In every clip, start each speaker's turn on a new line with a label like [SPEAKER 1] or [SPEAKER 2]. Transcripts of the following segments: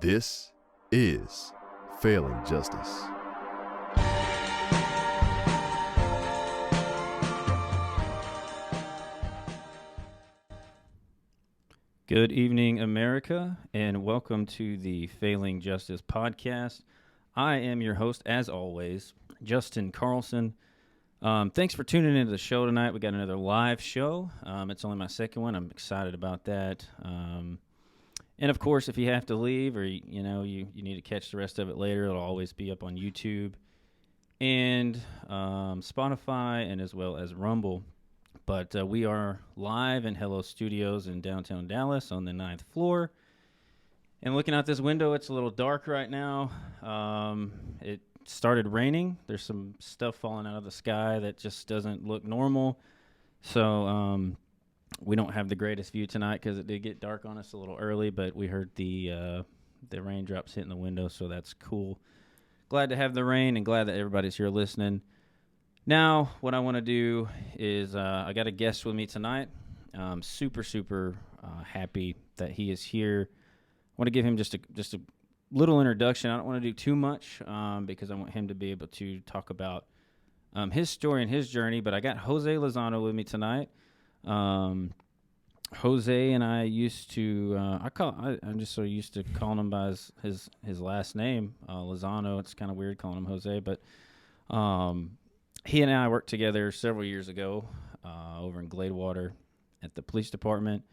[SPEAKER 1] This is Failing Justice.
[SPEAKER 2] Good evening, America, and welcome to the Failing Justice podcast. I am your host, as always, Justin Carlson. Thanks for tuning into the show tonight. We got another live show. It's only my second one. I'm excited about that. And of course, if you have to leave or you need to catch the rest of it later, it'll always be up on YouTube and Spotify and as well as Rumble. But we are live in Hello Studios in downtown Dallas on the 9th floor. And looking out this window, it's a little dark right now. It started raining. There's some stuff falling out of the sky that just doesn't look normal. So we don't have the greatest view tonight because it did get dark on us a little early, but we heard the raindrops hitting the window, so that's cool. Glad to have the rain and glad that everybody's here listening. Now, what I want to do is I got a guest with me tonight. I'm super happy that he is here. I want to give him just a little introduction. I don't want to do too much because I want him to be able to talk about his story and his journey. But I got Jose Lozano with me tonight. Jose and I used to I'm just so used to calling him by his last name, Lozano. It's kind of weird calling him Jose, but he and I worked together several years ago over in Gladewater at the police department.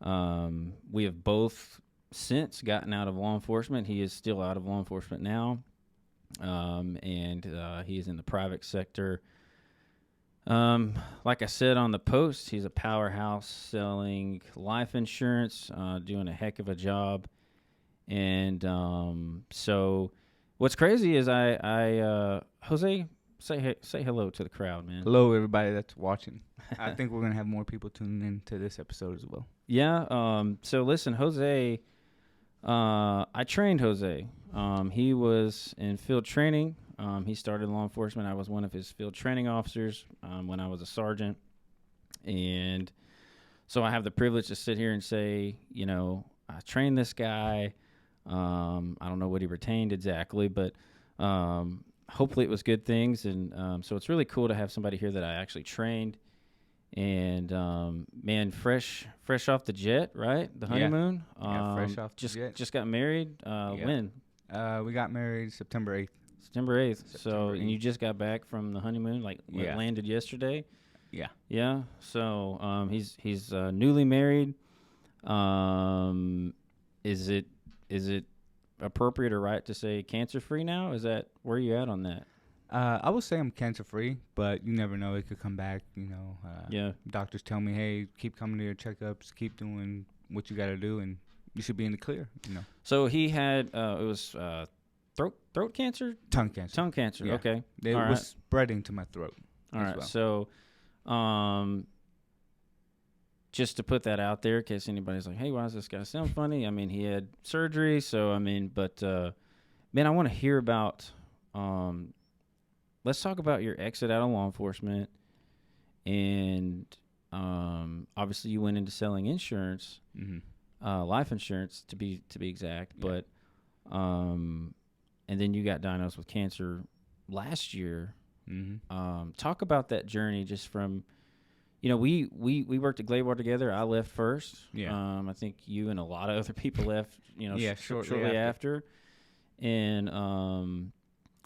[SPEAKER 2] We have both since gotten out of law enforcement. He is still out of law enforcement now, and he is in the private sector. Like I said on the post, he's a powerhouse selling life insurance, doing a heck of a job. And so what's crazy is Jose, say hello to the crowd, man.
[SPEAKER 3] Hello, everybody that's watching. I think we're going to have more people tuning into this episode as well.
[SPEAKER 2] Yeah. So listen, Jose, I trained Jose. He was in field training. He started in law enforcement. I was one of his field training officers when I was a sergeant. And so I have the privilege to sit here and say, I trained this guy. I don't know what he retained exactly, but hopefully it was good things. And so it's really cool to have somebody here that I actually trained. And, man, fresh off the jet, right? The honeymoon.
[SPEAKER 3] Yeah, fresh off the jet.
[SPEAKER 2] Just got married. When?
[SPEAKER 3] We got married September 8th.
[SPEAKER 2] September 8th. And you just got back from the honeymoon, landed yesterday?
[SPEAKER 3] Yeah.
[SPEAKER 2] Yeah. So he's newly married. Is it appropriate or right to say cancer-free now? Is that where you at on that?
[SPEAKER 3] I would say I'm cancer-free, but you never know. It could come back,
[SPEAKER 2] Yeah.
[SPEAKER 3] Doctors tell me, hey, keep coming to your checkups, keep doing what you got to do, and you should be in the clear,
[SPEAKER 2] So he had, it was throat cancer?
[SPEAKER 3] Tongue cancer.
[SPEAKER 2] Tongue cancer,
[SPEAKER 3] Yeah.
[SPEAKER 2] okay.
[SPEAKER 3] It was spreading to my throat.
[SPEAKER 2] All right,
[SPEAKER 3] well.
[SPEAKER 2] so just to put that out there in case anybody's like, hey, why does this guy sound funny? I mean, he had surgery, so, man, I want to hear about, let's talk about your exit out of law enforcement, and obviously you went into selling insurance, life insurance to be exact, yeah. But and then you got diagnosed with cancer last year. Talk about that journey just from, we worked at Gladewater together. I left first.
[SPEAKER 3] Yeah.
[SPEAKER 2] I think you and a lot of other people left,
[SPEAKER 3] shortly
[SPEAKER 2] after. And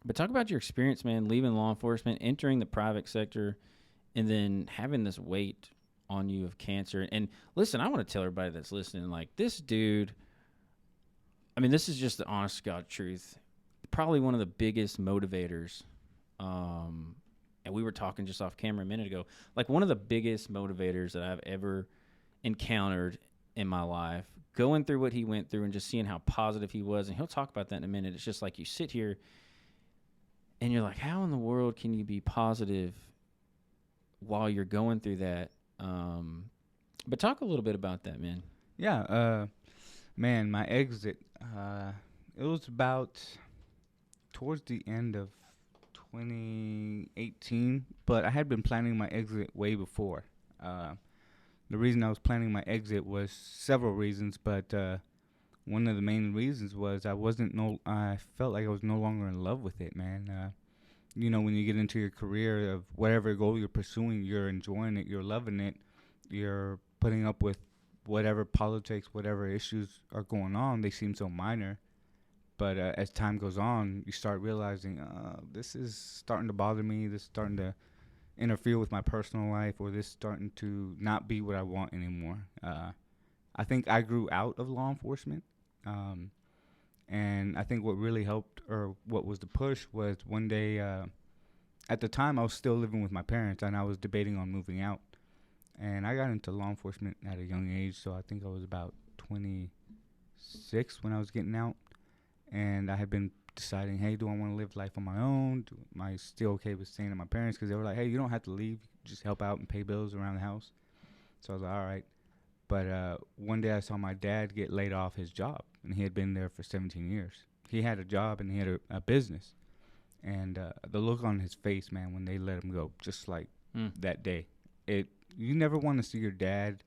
[SPEAKER 2] but talk about your experience, man, leaving law enforcement, entering the private sector, and then having this weight on you of cancer. And listen, I want to tell everybody that's listening, like, this dude, this is just the honest to God truth, probably one of the biggest motivators. And we were talking just off camera a minute ago, like one of the biggest motivators that I've ever encountered in my life, going through what he went through and just seeing how positive he was. And he'll talk about that in a minute. It's just like you sit here and you're like, how in the world can you be positive while you're going through that? But talk a little bit about that, man.
[SPEAKER 3] Yeah. Man, my exit, it was about towards the end of 2018, but I had been planning my exit way before. The reason I was planning my exit was several reasons, but one of the main reasons was I felt like I was no longer in love with it, man. When you get into your career of whatever goal you're pursuing, you're enjoying it, you're loving it, you're putting up with whatever politics, whatever issues are going on. They seem so minor, but as time goes on, you start realizing, this is starting to bother me. This is starting to interfere with my personal life, or this is starting to not be what I want anymore. I think I grew out of law enforcement, and I think what really helped, or what was the push, was one day. At the time, I was still living with my parents, and I was debating on moving out. And I got into law enforcement at a young age, so I think I was about 26 when I was getting out. And I had been deciding, hey, do I want to live life on my own? Am I still okay with staying at my parents? Because they were like, hey, you don't have to leave. Just help out and pay bills around the house. So I was like, all right. But one day I saw my dad get laid off his job, and he had been there for 17 years. He had a job, and he had a business. And the look on his face, man, when they let him go, just like that day. You never want to see your dad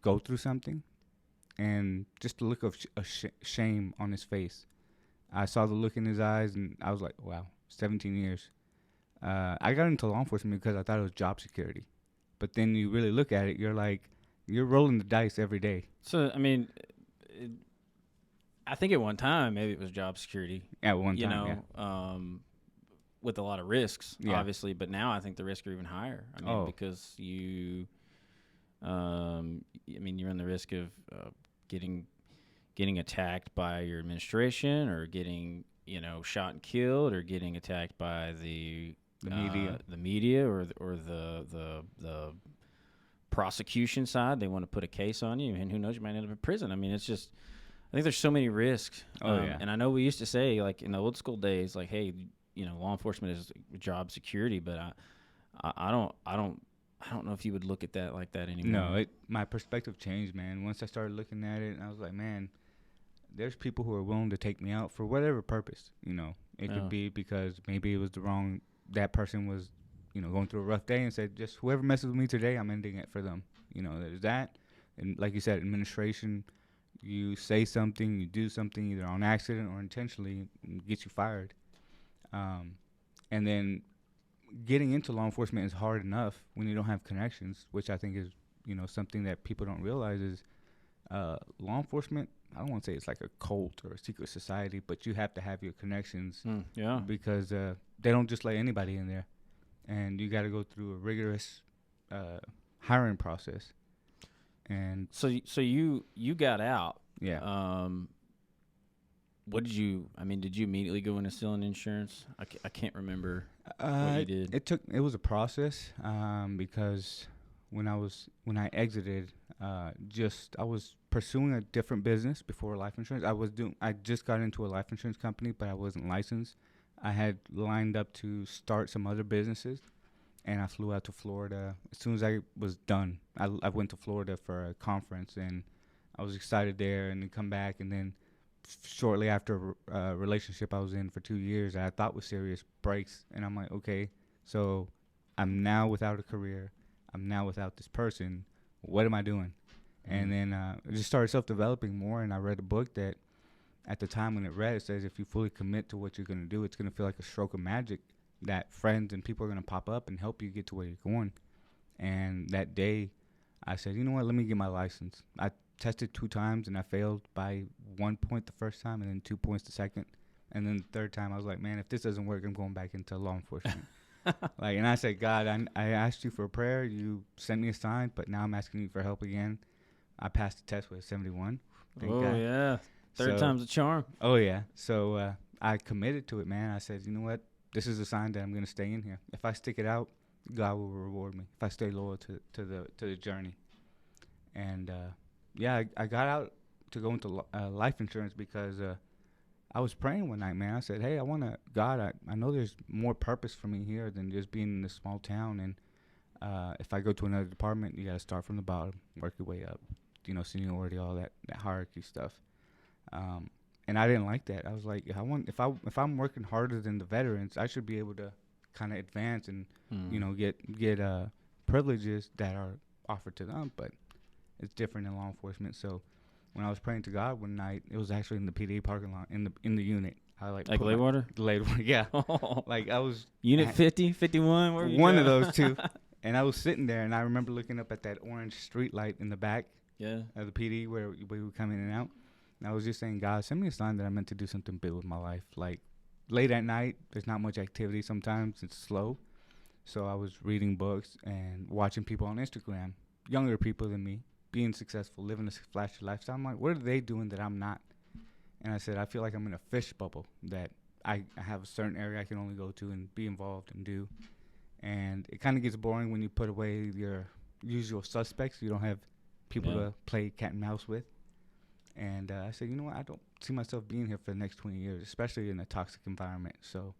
[SPEAKER 3] go through something, and just the look of shame on his face. I saw the look in his eyes, and I was like, wow, 17 years. I got into law enforcement because I thought it was job security. But then you really look at it, you're like, you're rolling the dice every day.
[SPEAKER 2] So, I mean, I think at one time, maybe it was job security.
[SPEAKER 3] At one time,
[SPEAKER 2] with a lot of risks,
[SPEAKER 3] Yeah.
[SPEAKER 2] obviously. But now I think the risks are even higher. I mean, because you're in the risk of getting attacked by your administration, or getting, shot and killed, or getting attacked by the media, or the prosecution side. They want to put a case on you, and who knows, you might end up in prison. I mean, it's just, I think there's so many risks. And I know we used to say, like, in the old school days, like, hey, law enforcement is job security, but I don't know if you would look at that like that anymore.
[SPEAKER 3] No, my perspective changed, man. Once I started looking at it, I was like, man, there's people who are willing to take me out for whatever purpose. It could be because maybe it was that person was, going through a rough day, and said, just whoever messes with me today, I'm ending it for them. There's that. And like you said, administration, you say something, you do something either on accident or intentionally, and gets you fired. And then getting into law enforcement is hard enough when you don't have connections, which I think is, something that people don't realize is law enforcement. I don't want to say it's like a cult or a secret society, but you have to have your connections. Because they don't just let anybody in there, and you got to go through a rigorous hiring process. And
[SPEAKER 2] so you got out.
[SPEAKER 3] Yeah.
[SPEAKER 2] Did you immediately go into selling insurance? I can't remember what you did.
[SPEAKER 3] It was a process, because when I exited, I was pursuing a different business before life insurance. I just got into a life insurance company, but I wasn't licensed. I had lined up to start some other businesses, and I flew out to Florida. As soon as I was done, I went to Florida for a conference, and I was excited there, and then come back, and then shortly after a relationship I was in for 2 years that I thought was serious breaks, and I'm like, okay, so I'm now without a career. I'm now without this person. What am I doing? And then I just started self-developing more, and I read a book that at the time when it says if you fully commit to what you're going to do, it's going to feel like a stroke of magic that friends and people are going to pop up and help you get to where you're going. And that day I said, you know what, let me get my license. I tested 2 times, and I failed by 1 point the first time, and then 2 points the second. And then the third time I was like, man, if this doesn't work, I'm going back into law enforcement. And I said, God, I asked you for a prayer. You sent me a sign, but now I'm asking you for help again. I passed the test with a 71. Thank God.
[SPEAKER 2] Yeah. Third time's a charm.
[SPEAKER 3] Oh, yeah. So I committed to it, man. I said, you know what? This is a sign that I'm going to stay in here. If I stick it out, God will reward me. If I stay loyal to the journey. And, I got out to go into life insurance because I was praying one night, man. I said, hey, I know there's more purpose for me here than just being in this small town. And if I go to another department, you got to start from the bottom, work your way up, seniority, all that hierarchy stuff. And I didn't like that. I was like, if I'm working harder than the veterans, I should be able to kind of advance and get privileges that are offered to them. But it's different in law enforcement. So when I was praying to God one night, it was actually in the PD parking lot in the unit. I
[SPEAKER 2] Like Laywater?
[SPEAKER 3] Laywater, yeah. Like I was
[SPEAKER 2] Unit 50, 51, where you
[SPEAKER 3] one
[SPEAKER 2] go?
[SPEAKER 3] of those two. And I was sitting there, and I remember looking up at that orange street light in the back of the PD where we would come in and out. And I was just saying, God, send me a sign that I'm meant to do something big with my life. Like late at night, there's not much activity sometimes. It's slow. So I was reading books and watching people on Instagram, younger people than me, being successful, living a flashy lifestyle. I'm like, what are they doing that I'm not? And I said, I feel like I'm in a fish bubble, that I have a certain area I can only go to and be involved and do. And it kind of gets boring when you put away your usual suspects. You don't have people to play cat and mouse with. And I said, you know what? I don't see myself being here for the next 20 years, especially in a toxic environment. So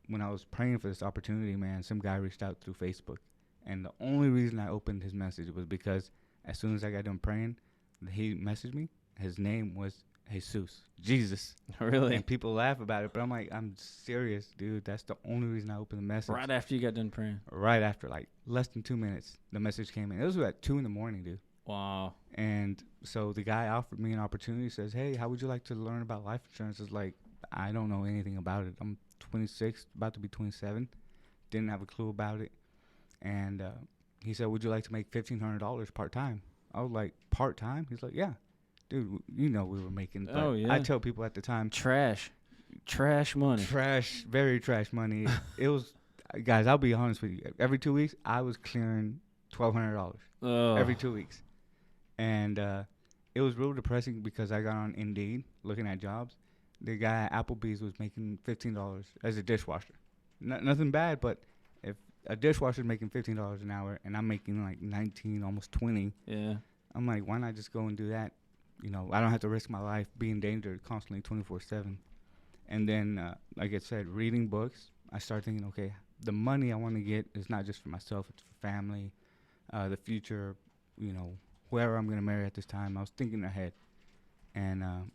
[SPEAKER 3] when I was praying for this opportunity, man, some guy reached out through Facebook. And the only reason I opened his message was because as soon as I got done praying, he messaged me. His name was Jesus. Jesus.
[SPEAKER 2] Really?
[SPEAKER 3] And people laugh about it, but I'm like, I'm serious, dude. That's the only reason I opened the message.
[SPEAKER 2] Right after you got done praying?
[SPEAKER 3] Right after, like, less than 2 minutes, the message came in. It was at 2 a.m, dude.
[SPEAKER 2] Wow.
[SPEAKER 3] And so the guy offered me an opportunity. Says, hey, how would you like to learn about life insurance? It's like, I don't know anything about it. I'm 26, about to be 27. Didn't have a clue about it. And he said, would you like to make $1,500 part-time? I was like, part-time? He's like, yeah. Dude, you know we were making. But
[SPEAKER 2] oh, yeah.
[SPEAKER 3] I tell people at the time.
[SPEAKER 2] Trash money.
[SPEAKER 3] Very trash money. It was, guys, I'll be honest with you. Every 2 weeks, I was clearing $1,200. Every 2 weeks. And it was real depressing because I got on Indeed looking at jobs. The guy at Applebee's was making $15 as a dishwasher. Nothing bad, but if a dishwasher's making $15 an hour and I'm making like 19, almost 20, I'm like, why not just go and do that? You know, I don't have to risk my life being endangered constantly 24/7. And then, like I said, reading books, I started thinking, okay, the money I want to get is not just for myself, it's for family, the future, you know, whoever I'm going to marry at this time. I was thinking ahead. And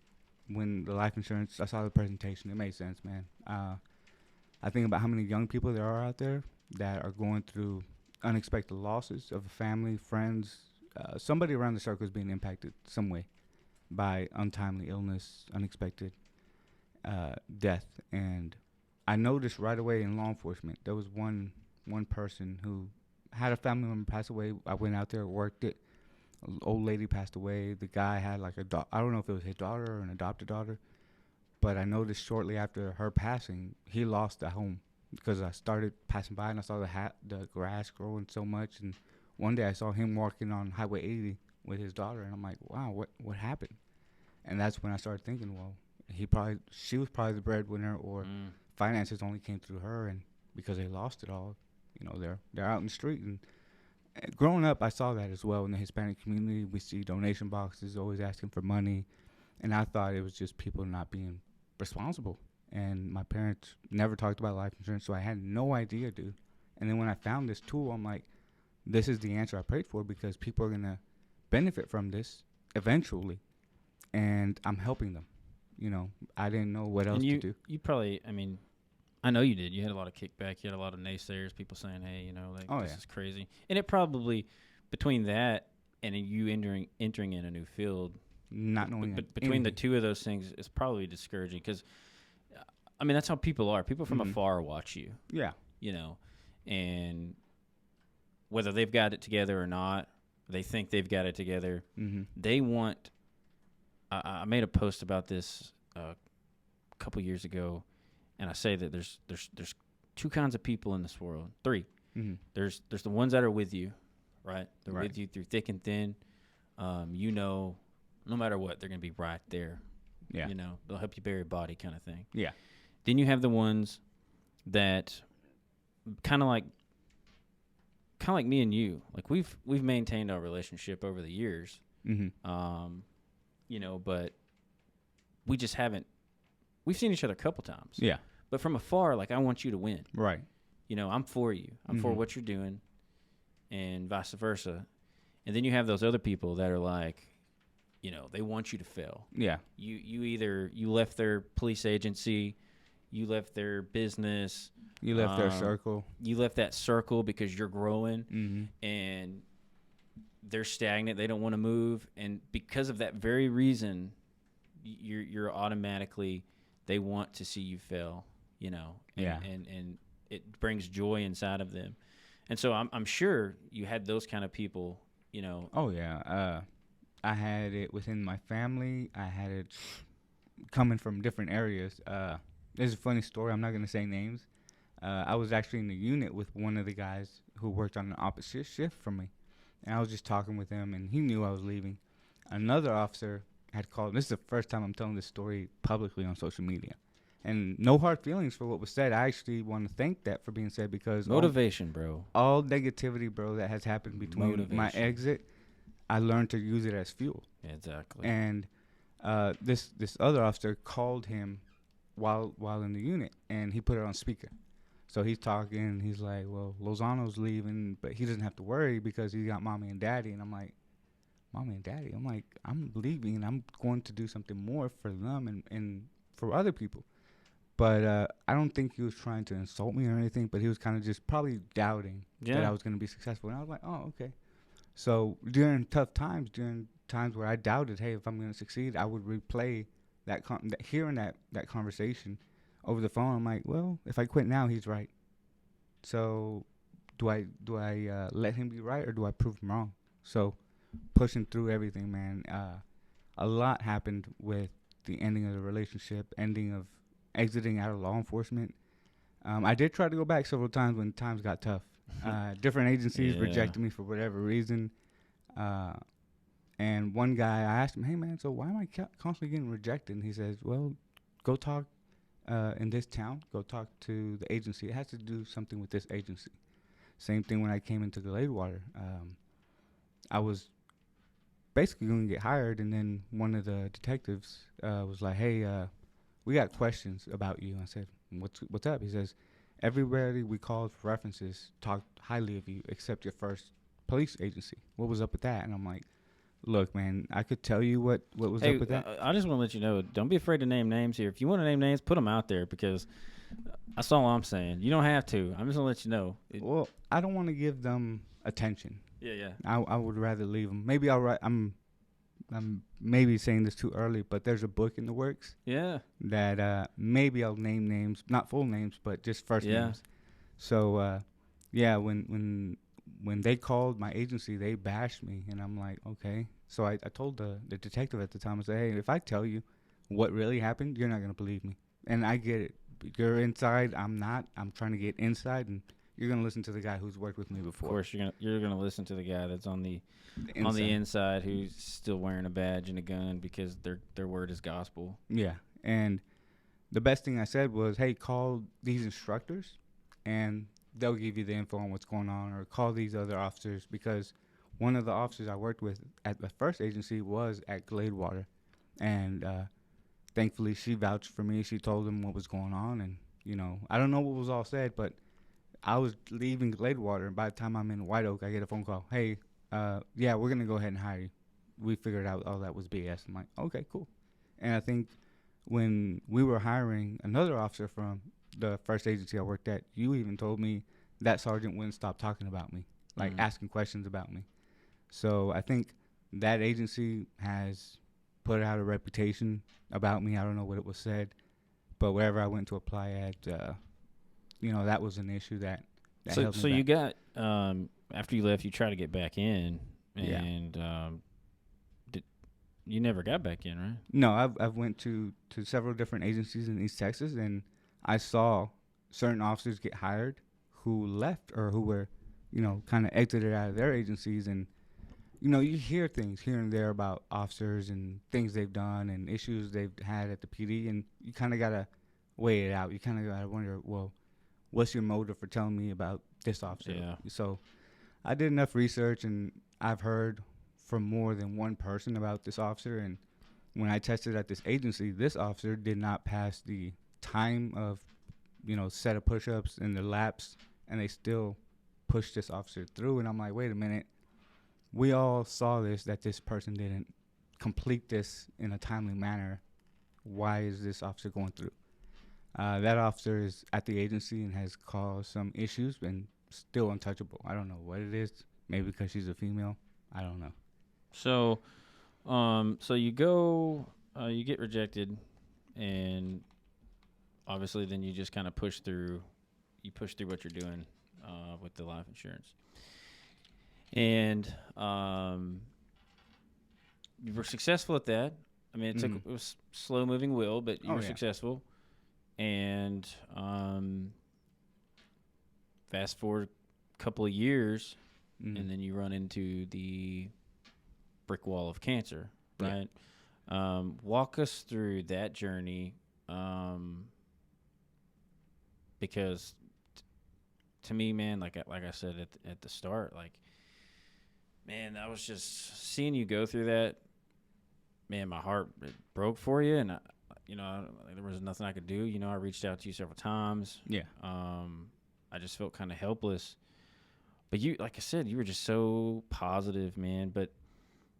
[SPEAKER 3] when the life insurance, I saw the presentation, it made sense, man. I think about how many young people there are out there that are going through unexpected losses of a family, friends, somebody around the circle is being impacted some way by untimely illness, unexpected death. And I noticed right away in law enforcement, there was one person who had a family member pass away. I went out there, worked it. An old lady passed away. The guy had like I don't know if it was his daughter or an adopted daughter, but I noticed shortly after her passing, he lost a home because I started passing by and I saw the grass growing so much. And one day I saw him walking on Highway 80 with his daughter, and I'm like, wow, what happened? And that's when I started thinking, well, she was probably the breadwinner, or finances only came through her, and because they lost it all, you know, they're out in the street. And growing up, I saw that as well in the Hispanic community. We see donation boxes always asking for money, and I thought it was just people not being responsible. And my parents never talked about life insurance, so I had no idea, dude. And then when I found this tool, I'm like, this is the answer I prayed for, because people are going to benefit from this eventually, and I'm helping them. You know, I didn't know what else to do.
[SPEAKER 2] You probably, I mean, I know you did. You had a lot of kickback. You had a lot of naysayers, people saying, hey, you know, like, this is crazy. And it probably, between that and you entering in a new field,
[SPEAKER 3] not knowing
[SPEAKER 2] between the two of those things, is probably discouraging. Because, I mean, that's how people are. People from afar watch you.
[SPEAKER 3] Yeah.
[SPEAKER 2] You know, and whether they've got it together or not, they think they've got it together. They want. I made a post about this a couple years ago, and I say that there's two kinds of people in this world. Three. There's the ones that are with you, right? They're with you through thick and thin. You know, no matter what, they're gonna be right there. Yeah. You know, they'll help you bury a body, kind of thing. Yeah. Then you have the ones that kind of like me and you. Like we've maintained our relationship over the years. You know, but we just haven't. We've seen each other a couple times. Yeah. But from afar, like, I want you to win. Right. You know, I'm for you. I'm for what you're doing, and vice versa. And then you have those other people that are like, you know, they want you to fail. Yeah. You left their police agency, you left their business,
[SPEAKER 3] you left their circle.
[SPEAKER 2] You left that circle because you're growing, and they're stagnant. They don't want to move, and because of that very reason, you're automatically they want to see you fail. And it brings joy inside of them, and so I'm sure you had those kind of people.
[SPEAKER 3] Oh yeah. I had it within my family. I had it coming from different areas. There's a funny story. I'm not gonna say names. I was actually in the unit with one of the guys who worked on the opposite shift from me, and I was just talking with him, and he knew I was leaving. Another officer had called. This is the first time I'm telling this story publicly on social media, and no hard feelings for what was said. I actually want to thank that for being said because
[SPEAKER 2] Motivation, bro.
[SPEAKER 3] all negativity, bro, that has happened between my
[SPEAKER 2] Motivation.
[SPEAKER 3] exit, I learned to use it as fuel.
[SPEAKER 2] Exactly.
[SPEAKER 3] And this other officer called him while in the unit, and he put it on speaker. So he's talking. He's like, "Well, Lozano's leaving, but he doesn't have to worry because he got mommy and daddy." And I'm like, "Mommy and daddy?" I'm like, "I'm leaving, and I'm going to do something more for them and for other people." But I don't think he was trying to insult me or anything. But he was kind of just probably doubting that I was going to be successful. And I was like, "Oh, okay." So during tough times, during times where I doubted, hey, if I'm going to succeed, I would replay hearing that conversation over the phone. I'm like, well, if I quit now, he's right. So do I let him be right, or do I prove him wrong? So pushing through everything, man. A lot happened with the ending of the relationship, ending of exiting out of law enforcement. I did try to go back several times when times got tough. Different agencies rejected me for whatever reason. And one guy, I asked him, "Hey, man, so why am I constantly getting rejected?" And he says, "Well, go talk in this town. Go talk to the agency. It has to do something with this agency." Same thing when I came into Gladewater. I was basically going to get hired, and then one of the detectives was like, "Hey, we got questions about you." I said, "What's up?" He says, "Everybody we called for references talked highly of you except your first police agency. What was up with that?" And I'm like, "Look, man, I could tell you what was up with that."
[SPEAKER 2] I just want to let you know, don't be afraid to name names here. If you want to name names, put them out there, because that's all I'm saying. You don't have to. I'm just going to let you know.
[SPEAKER 3] Well, I don't want to give them attention.
[SPEAKER 2] Yeah.
[SPEAKER 3] I would rather leave them. Maybe I'll write. I'm maybe saying this too early, but there's a book in the works.
[SPEAKER 2] Yeah.
[SPEAKER 3] That maybe I'll name names, not full names, but just first names. So yeah, when they called my agency, they bashed me, and I'm like, okay. So I told the detective at the time, I said, "Hey, if I tell you what really happened, you're not gonna believe me." And I get it. You're inside. I'm not. I'm trying to get inside, and you're gonna listen to the guy who's worked with me before.
[SPEAKER 2] Of course, you're gonna listen to the guy that's on the inside who's still wearing a badge and a gun, because their word is gospel.
[SPEAKER 3] Yeah, and the best thing I said was, "Hey, call these instructors, and they'll give you the info on what's going on, or call these other officers," because one of the officers I worked with at the first agency was at Gladewater, and thankfully she vouched for me. She told them what was going on, and I don't know what was all said, but I was leaving Gladewater, and by the time I'm in White Oak, I get a phone call. "Hey, yeah, we're gonna go ahead and hire you. We figured out all that was BS." I'm like, okay, cool. And I think when we were hiring another officer from the first agency I worked at, you even told me that sergeant wouldn't stop talking about me, like asking questions about me. So I think that agency has put out a reputation about me. I don't know what it was said, but wherever I went to apply at, that was an issue that held me back.
[SPEAKER 2] So you got after you left, you tried to get back in, and you never got back in, right?
[SPEAKER 3] No, I've went to several different agencies in East Texas, and I saw certain officers get hired who left, or who were, kind of exited out of their agencies. And you hear things here and there about officers and things they've done and issues they've had at the PD, and you kind of gotta weigh it out. You kind of gotta wonder, well, what's your motive for telling me about this officer?
[SPEAKER 2] Yeah.
[SPEAKER 3] So I did enough research, and I've heard from more than one person about this officer. And when I tested at this agency, this officer did not pass the time of, set of push-ups and the laps, and they still pushed this officer through. And I'm like, wait a minute. We all saw that this person didn't complete this in a timely manner. Why is this officer going through? That officer is at the agency and has caused some issues and still untouchable. I don't know what it is. Maybe because she's a female. I don't know.
[SPEAKER 2] So, so you go, you get rejected, and obviously then you just kind of push through. You push through what you're doing with the life insurance, and you were successful at that. I mean, it was slow moving wheel, but you were successful. And fast forward a couple of years, and then you run into the brick wall of cancer, right? Walk us through that journey, because to me, man, like I said at the start, like, man, I was just seeing you go through that. Man, my heart broke for you, and there was nothing I could do. You know, I reached out to you several times.
[SPEAKER 3] Yeah.
[SPEAKER 2] I just felt kind of helpless. But you, like I said, you were just so positive, man. But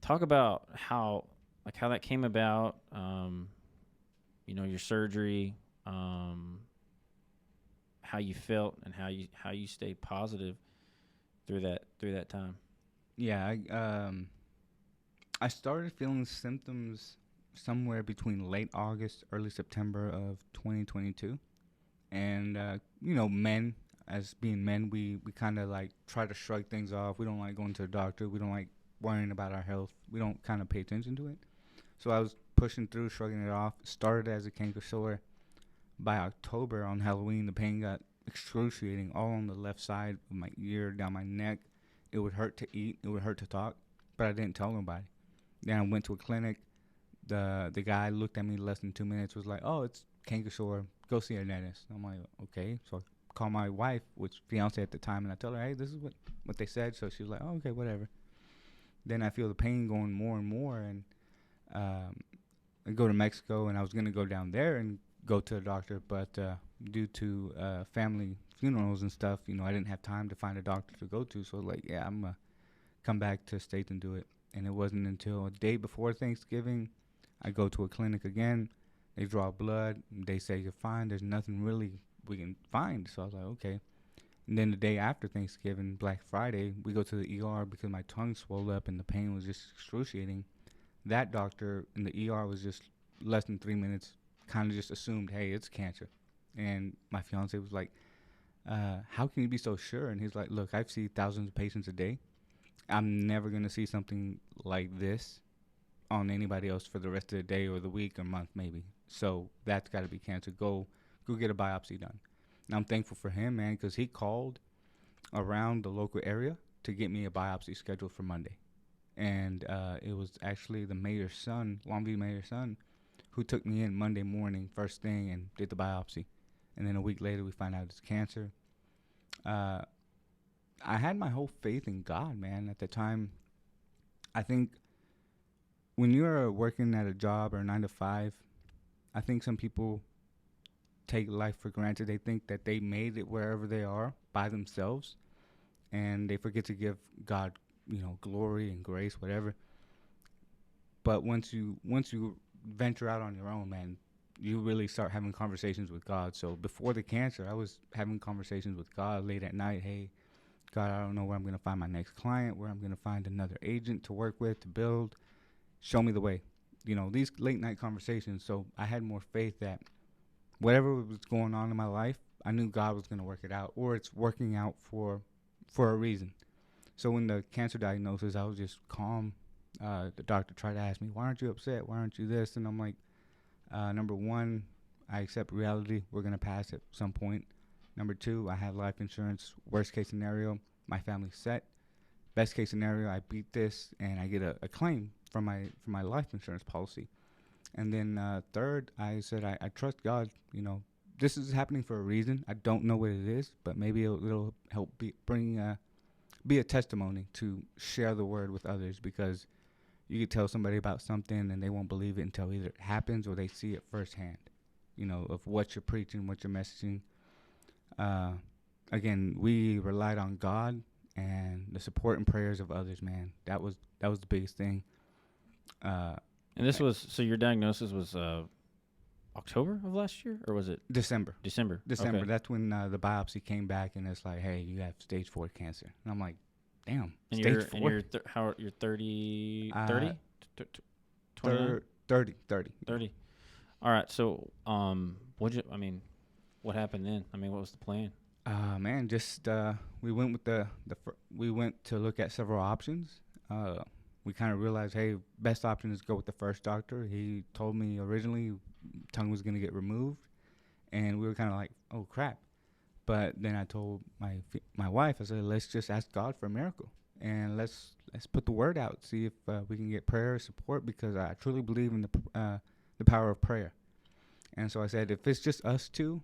[SPEAKER 2] talk about how that came about. Your surgery, how you felt, and how you stayed positive through that time.
[SPEAKER 3] Yeah, I started feeling symptoms somewhere between late August, early September of 2022. And, men, as being men, we kind of like try to shrug things off. We don't like going to the doctor. We don't like worrying about our health. We don't kind of pay attention to it. So I was pushing through, shrugging it off. Started as a canker sore. By October on Halloween, the pain got excruciating all on the left side of my ear, down my neck. It would hurt to eat. It would hurt to talk. But I didn't tell nobody. Then I went to a clinic. The guy looked at me less than 2 minutes, was like, "Oh, it's canker sore. Go see a dentist." I'm like, "Okay." So I call my wife, which fiance at the time, and I tell her, "Hey, this is what they said." So she was like, "Oh, okay, whatever." Then I feel the pain going more and more, and I go to Mexico, and I was gonna go down there and go to a doctor, but due to family funerals and stuff, I didn't have time to find a doctor to go to. So like, yeah, I'm gonna come back to States and do it. And it wasn't until a day before Thanksgiving, I go to a clinic again. They draw blood. They say you're fine. There's nothing really we can find. So I was like, okay. And then the day after Thanksgiving, Black Friday, we go to the ER because my tongue swelled up and the pain was just excruciating. That doctor in the ER was just less than 3 minutes, kind of just assumed, hey, it's cancer. And my fiance was like, how can you be so sure? And he's like, look, I've seen thousands of patients a day. I'm never going to see something like this on anybody else for the rest of the day or the week or month maybe. So that's got to be cancer. Go get a biopsy done. And I'm thankful for him, man, because he called around the local area to get me a biopsy scheduled for Monday. And it was actually the mayor's son, Longview mayor's son, who took me in Monday morning, first thing, and did the biopsy. And then a week later, we find out it's cancer. I had my whole faith in God, man. At the time, I think when you're working at a job or 9 to 5, I think some people take life for granted. They think that they made it wherever they are by themselves, and they forget to give God, glory and grace, whatever. But once you venture out on your own, man, you really start having conversations with God. So before the cancer, I was having conversations with God late at night. Hey, God, I don't know where I'm going to find my next client, where I'm going to find another agent to work with, to build. Show me the way. These late night conversations. So I had more faith that whatever was going on in my life, I knew God was going to work it out, or it's working out for a reason. So when the cancer diagnosis, I was just calm. The doctor tried to ask me, why aren't you upset? Why aren't you this? And I'm like, number one, I accept reality. We're going to pass at some point. Number two, I have life insurance. Worst case scenario, my family's set. Best case scenario, I beat this and I get a claim from my life insurance policy. And then third, I said I trust God. This is happening for a reason. I don't know what it is, but maybe it'll help be a testimony to share the word with others, because you could tell somebody about something and they won't believe it until either it happens or they see it firsthand, of what you're preaching, what you're messaging. Again, we relied on God and the support and prayers of others, man. That was the biggest thing.
[SPEAKER 2] And this was, so your diagnosis was October of last year, or was it
[SPEAKER 3] December?
[SPEAKER 2] December.
[SPEAKER 3] Okay.
[SPEAKER 2] That's
[SPEAKER 3] when the biopsy came back and it's like, hey, you have stage 4 cancer. And I'm like, damn,
[SPEAKER 2] And
[SPEAKER 3] stage 4.
[SPEAKER 2] you're 30,
[SPEAKER 3] Uh,
[SPEAKER 2] 30? 29?
[SPEAKER 3] 30.
[SPEAKER 2] All right. So, what happened then? I mean, what was the plan?
[SPEAKER 3] Man, just we went with we went to look at several options. We kind of realized, hey, best option is go with the first doctor. He told me originally tongue was gonna get removed, and we were kind of like, oh crap. But then I told my wife, I said, let's just ask God for a miracle, and let's put the word out, see if we can get prayer support, because I truly believe in the power of prayer. And so I said, if it's just us two,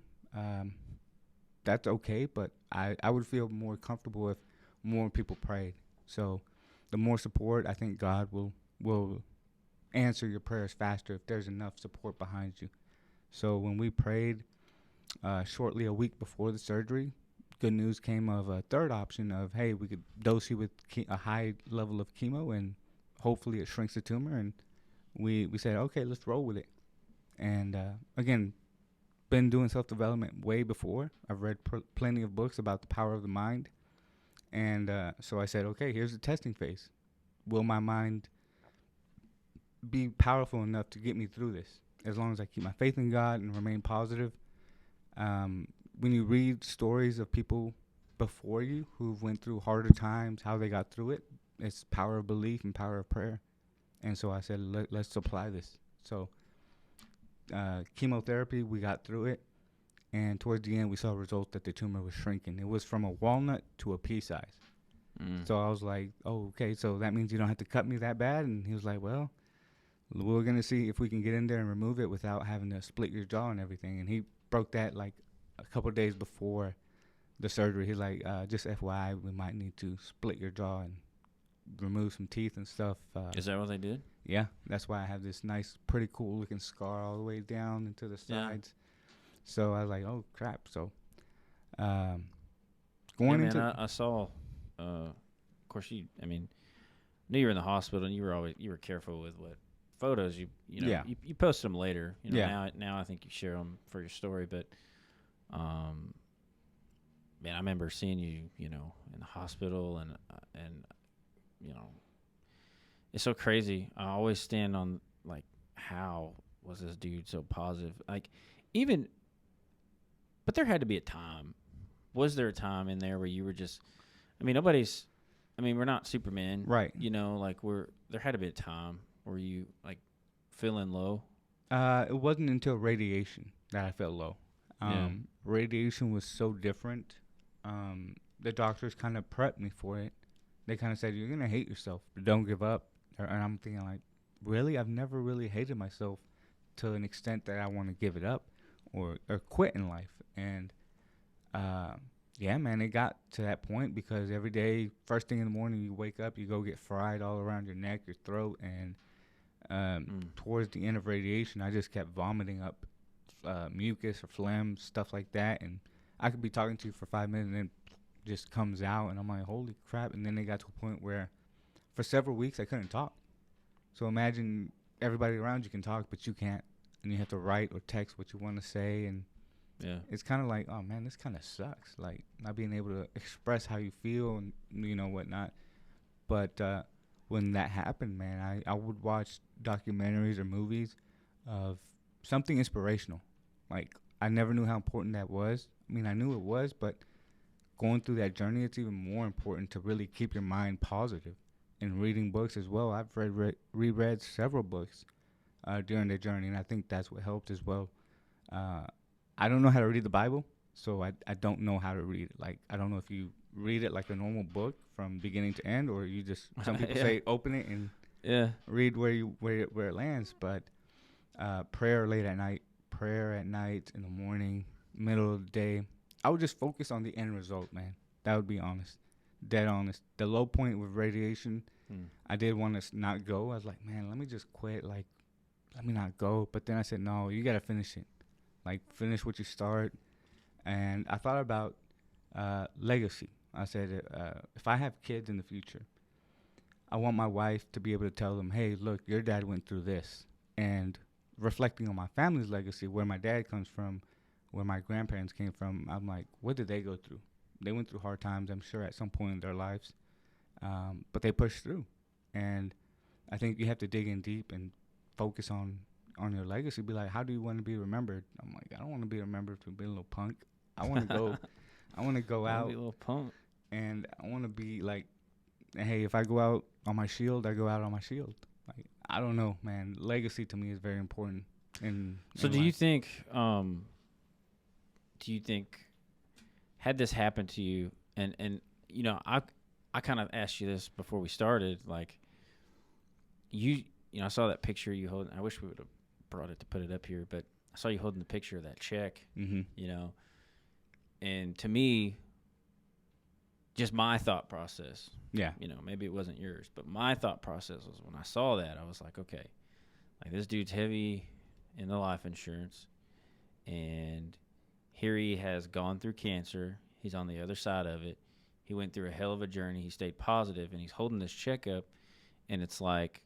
[SPEAKER 3] that's okay, but I would feel more comfortable if more people prayed. So the more support, I think God will answer your prayers faster if there's enough support behind you. So when we prayed shortly a week before the surgery, good news came of a third option of, hey, we could dose you with a high level of chemo, and hopefully it shrinks the tumor. And we said, okay, let's roll with it. And again, been doing self-development way before. I've read plenty of books about the power of the mind. And so I said, okay, here's the testing phase. Will my mind be powerful enough to get me through this? As long as I keep my faith in God and remain positive. When you read stories of people before you who've went through harder times, how they got through it, it's power of belief and power of prayer. And so I said, let's apply this. So chemotherapy, we got through it. And towards the end, we saw results that the tumor was shrinking. It was from a walnut to a pea size. So I was like, oh, okay, so that means you don't have to cut me that bad? And he was like, well, we're going to see if we can get in there and remove it without having to split your jaw and everything. And he broke that like a couple of days before the surgery. He's like, just FYI, we might need to split your jaw and remove some teeth and stuff.
[SPEAKER 2] Is that what they did?
[SPEAKER 3] Yeah, that's why I have this nice, pretty cool looking scar all the way down into the sides. So I was like, oh, crap. So going into...
[SPEAKER 2] I saw, of course, knew you were in the hospital, and you were careful with what photos you posted them later. Now I think you share them for your story, but man, I remember seeing you, in the hospital, and it's so crazy. I always stand on, like, how was this dude so positive? Like, but there had to be a time. Was there a time in there where you were just, we're not Superman.
[SPEAKER 3] Right.
[SPEAKER 2] There had to be a time where you, like, feeling low.
[SPEAKER 3] It wasn't until radiation that I felt low. Radiation was so different. The doctors kind of prepped me for it. They kind of said, you're going to hate yourself, but don't give up. And I'm thinking, like, really? I've never really hated myself to an extent that I want to give it up or quit in life. And, yeah, man, it got to that point because every day, first thing in the morning, you wake up, you go get fried all around your neck, your throat. And towards the end of radiation, I just kept vomiting up mucus or phlegm, stuff like that. And I could be talking to you for 5 minutes and then just comes out. And I'm like, holy crap. And then it got to a point where for several weeks, I couldn't talk. So imagine everybody around you can talk, but you can't. And you have to write or text what you want to say. And it's kind of like, oh, man, this kind of sucks. Like, not being able to express how you feel and, whatnot. But when that happened, man, I would watch documentaries or movies of something inspirational. Like, I never knew how important that was. I knew it was, but going through that journey, it's even more important to really keep your mind positive. And reading books as well. I've reread several books during the journey, and I think that's what helped as well. I don't know how to read the Bible, so I don't know how to read it. Like, I don't know if you read it like a normal book from beginning to end, or you just, some people say open it and read where it lands. But prayer late at night, prayer at night, in the morning, middle of the day, I would just focus on the end result, man. That would be honest. Dead honest. The low point with radiation, I did want to not go. I was like, man, let me just quit. Like, let me not go. But then I said, no, you got to finish it. Like, finish what you start. And I thought about legacy. I said, if I have kids in the future, I want my wife to be able to tell them, hey, look, your dad went through this. And reflecting on my family's legacy, where my dad comes from, where my grandparents came from, I'm like, what did they go through? They went through hard times, I'm sure, at some point in their lives. But they push through. And I think you have to dig in deep and focus on your legacy. Be like, how do you want to be remembered? I'm like, I don't want to be remembered for being a little punk. I want to go. I want to go out.
[SPEAKER 2] Be a little punk.
[SPEAKER 3] And I want to be like, hey, if I go out on my shield, I go out on my shield. Like, I don't know, man. Legacy to me is very important.
[SPEAKER 2] So do you think? Had this happened to you, and you know, I kind of asked you this before we started, like, you know, I saw that picture you holding. I wish we would have brought it to put it up here, but I saw you holding the picture of that check.
[SPEAKER 3] Mm-hmm.
[SPEAKER 2] You know, and to me, just my thought process.
[SPEAKER 3] Yeah.
[SPEAKER 2] You know, maybe it wasn't yours, but my thought process was when I saw that, I was like, okay, like this dude's heavy in the life insurance, and here he has gone through cancer. He's on the other side of it. He went through a hell of a journey. He stayed positive, and he's holding this check up, and it's like,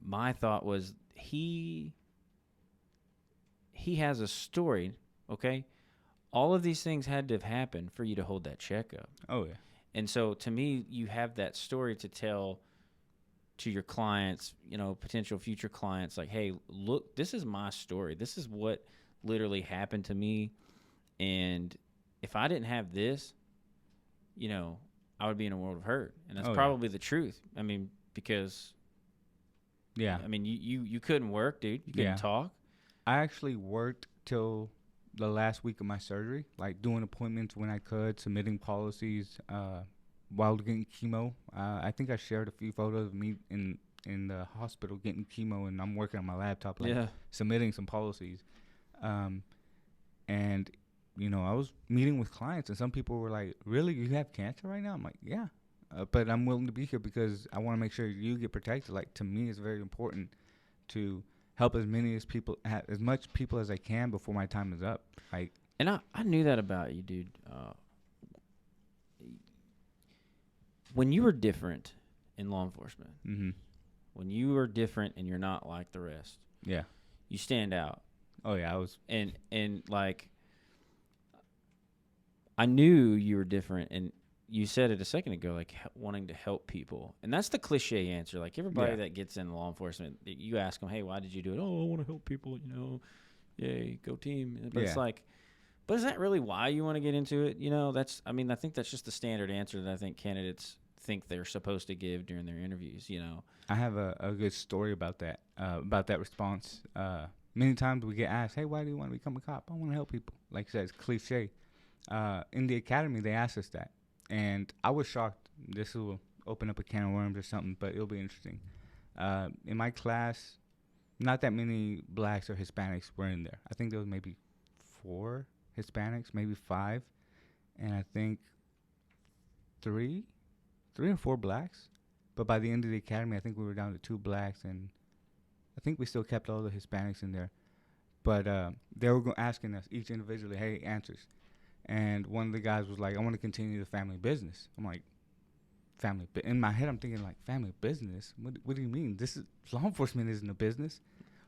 [SPEAKER 2] my thought was he has a story, okay? All of these things had to have happened for you to hold that check up.
[SPEAKER 3] Oh, yeah.
[SPEAKER 2] And so to me, you have that story to tell to your clients, you know, potential future clients, like, hey, look, this is my story. This is what literally happened to me. And if I didn't have this, you know, I would be in a world of hurt. And that's probably the truth. I mean, because,
[SPEAKER 3] yeah,
[SPEAKER 2] I mean, you couldn't work, dude. You couldn't talk.
[SPEAKER 3] I actually worked till the last week of my surgery, like doing appointments when I could, submitting policies while getting chemo. I think I shared a few photos of me in the hospital getting chemo, and I'm working on my laptop, like submitting some policies. And, you know, I was meeting with clients, and some people were like, really, you have cancer right now? I'm like, yeah. But I'm willing to be here because I want to make sure you get protected. Like, to me, it's very important to help as much people as I can before my time is up. Like,
[SPEAKER 2] and I knew that about you, dude. When you were different in law enforcement, when you were different and you're not like the rest, you stand out.
[SPEAKER 3] Oh yeah, I was,
[SPEAKER 2] and like, I knew you were different, and you said it a second ago, like wanting to help people, and that's the cliche answer. Like everybody that gets in law enforcement, you ask them, "Hey, why did you do it?" "Oh, I want to help people." You know, yay, go team. But it's like, but is that really why you want to get into it? You know, I think that's just the standard answer that I think candidates think they're supposed to give during their interviews. You know,
[SPEAKER 3] I have a good story about that response. Many times we get asked, "Hey, why do you want to become a cop?" "I want to help people." Like I said, it's cliche. In the academy, they asked us that. And I was shocked. This will open up a can of worms or something, but it'll be interesting. In my class, not that many blacks or Hispanics were in there. I think there was maybe 4 Hispanics, maybe 5, and I think 3 or 4 blacks. But by the end of the academy, I think we were down to 2 blacks, and I think we still kept all the Hispanics in there. But they were asking us each individually, hey, answers. And one of the guys was like, I want to continue the family business. I'm like, in my head, I'm thinking, like, family business? What do you mean? Law enforcement isn't a business.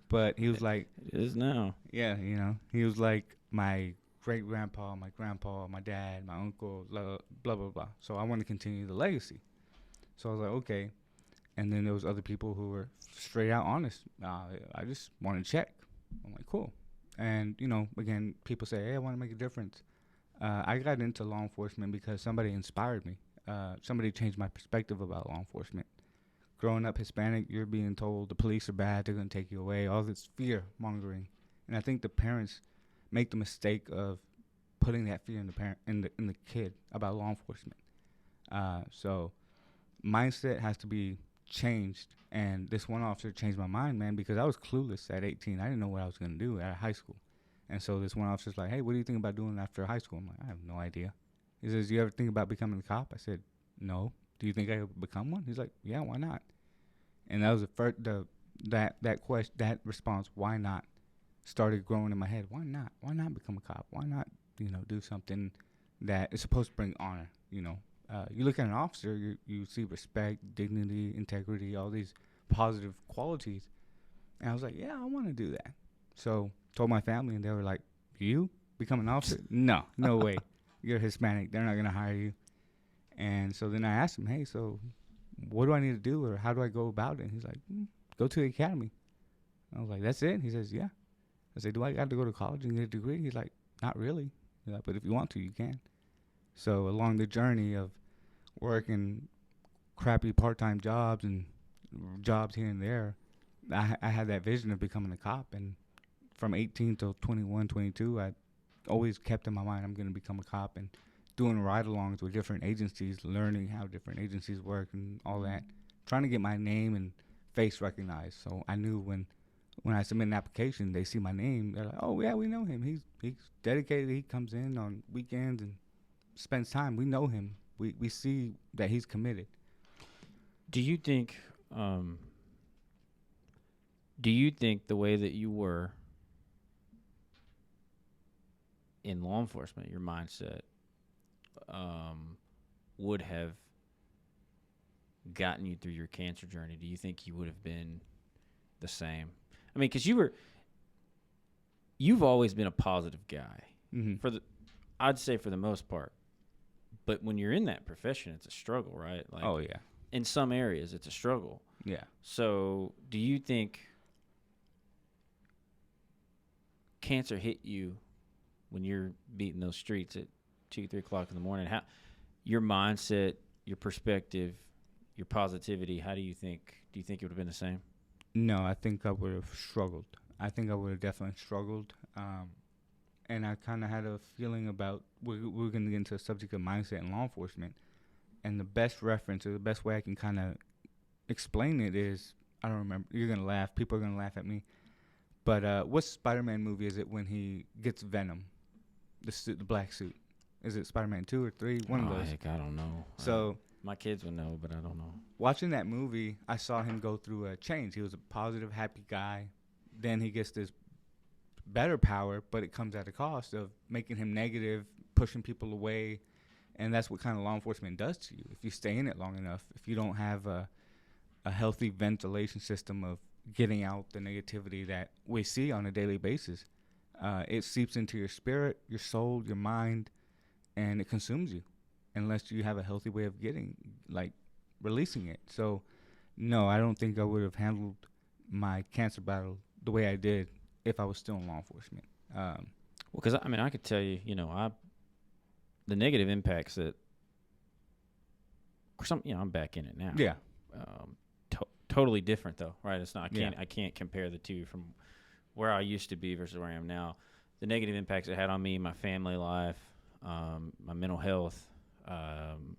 [SPEAKER 3] But he was like,
[SPEAKER 2] it is now.
[SPEAKER 3] Yeah, you know. He was like, my great-grandpa, my grandpa, my dad, my uncle, blah, blah, blah, blah. So I want to continue the legacy. So I was like, okay. And then there was other people who were straight out honest. I just want to check. I'm like, cool. And, you know, again, people say, hey, I want to make a difference. I got into law enforcement because somebody inspired me. Somebody changed my perspective about law enforcement. Growing up Hispanic, you're being told the police are bad, they're going to take you away, all this fear mongering. And I think the parents make the mistake of putting that fear in the kid about law enforcement. So mindset has to be changed. And this one officer changed my mind, man, because I was clueless at 18. I didn't know what I was going to do at high school. And so this one officer's like, hey, what do you think about doing after high school? I'm like, I have no idea. He says, you ever think about becoming a cop? I said, no. Do you think I could become one? He's like, yeah, why not? And that was the first, that response, why not, started growing in my head. Why not? Why not become a cop? Why not, you know, do something that is supposed to bring honor, you know? You look at an officer, you see respect, dignity, integrity, all these positive qualities. And I was like, yeah, I want to do that. So told my family, and they were like, you become an officer? No way. You're Hispanic. They're not going to hire you. And so then I asked him, hey, so what do I need to do, or how do I go about it? And he's like, go to the academy. I was like, that's it? He says, yeah. I said, do I got to go to college and get a degree? He's like, not really. He's like, but if you want to, you can. So along the journey of working crappy part-time jobs and jobs here and there, I had that vision of becoming a cop. And from 18 till 21, 22, I always kept in my mind I'm going to become a cop, and doing ride-alongs with different agencies, learning how different agencies work and all that, trying to get my name and face recognized. So I knew when I submit an application, they see my name, they're like, oh, yeah, we know him. He's dedicated. He comes in on weekends and spends time. We know him. We see that he's committed.
[SPEAKER 2] Do you think the way that you were in law enforcement, your mindset, would have gotten you through your cancer journey? Do you think you would have been the same? I mean, because you've always been a positive guy, I'd say for the most part. But when you're in that profession, it's a struggle, right? Like,
[SPEAKER 3] oh, yeah.
[SPEAKER 2] In some areas, it's a struggle.
[SPEAKER 3] Yeah.
[SPEAKER 2] So do you think cancer hit you when you're beating those streets at 2, 3 o'clock in the morning? How your mindset, your perspective, your positivity, do you think it would have been the same?
[SPEAKER 3] No, I think I would have struggled. I think I would have definitely struggled. And I kind of had a feeling about we're going to get into the subject of mindset in law enforcement. And the best reference, or the best way I can kind of explain it is, I don't remember. You're going to laugh. People are going to laugh at me. But what Spider-Man movie is it when he gets Venom? The black suit. Is it Spider-Man 2 or 3? One of those.
[SPEAKER 2] Heck, I don't know.
[SPEAKER 3] So
[SPEAKER 2] my kids would know, but I don't know.
[SPEAKER 3] Watching that movie, I saw him go through a change. He was a positive, happy guy. Then he gets this better power, but it comes at a cost of making him negative, pushing people away. And that's what kind of law enforcement does to you. If you stay in it long enough, if you don't have a healthy ventilation system of getting out the negativity that we see on a daily basis, it seeps into your spirit, your soul, your mind, and it consumes you unless you have a healthy way of releasing it. So, no, I don't think I would have handled my cancer battle the way I did if I was still in law enforcement.
[SPEAKER 2] Well, because, I mean, I could tell you, the negative impacts that, I'm back in it now.
[SPEAKER 3] Yeah.
[SPEAKER 2] Totally different, though, right? It's not. I can't compare the two from where I used to be versus where I am now. The negative impacts it had on me, my family life, my mental health, and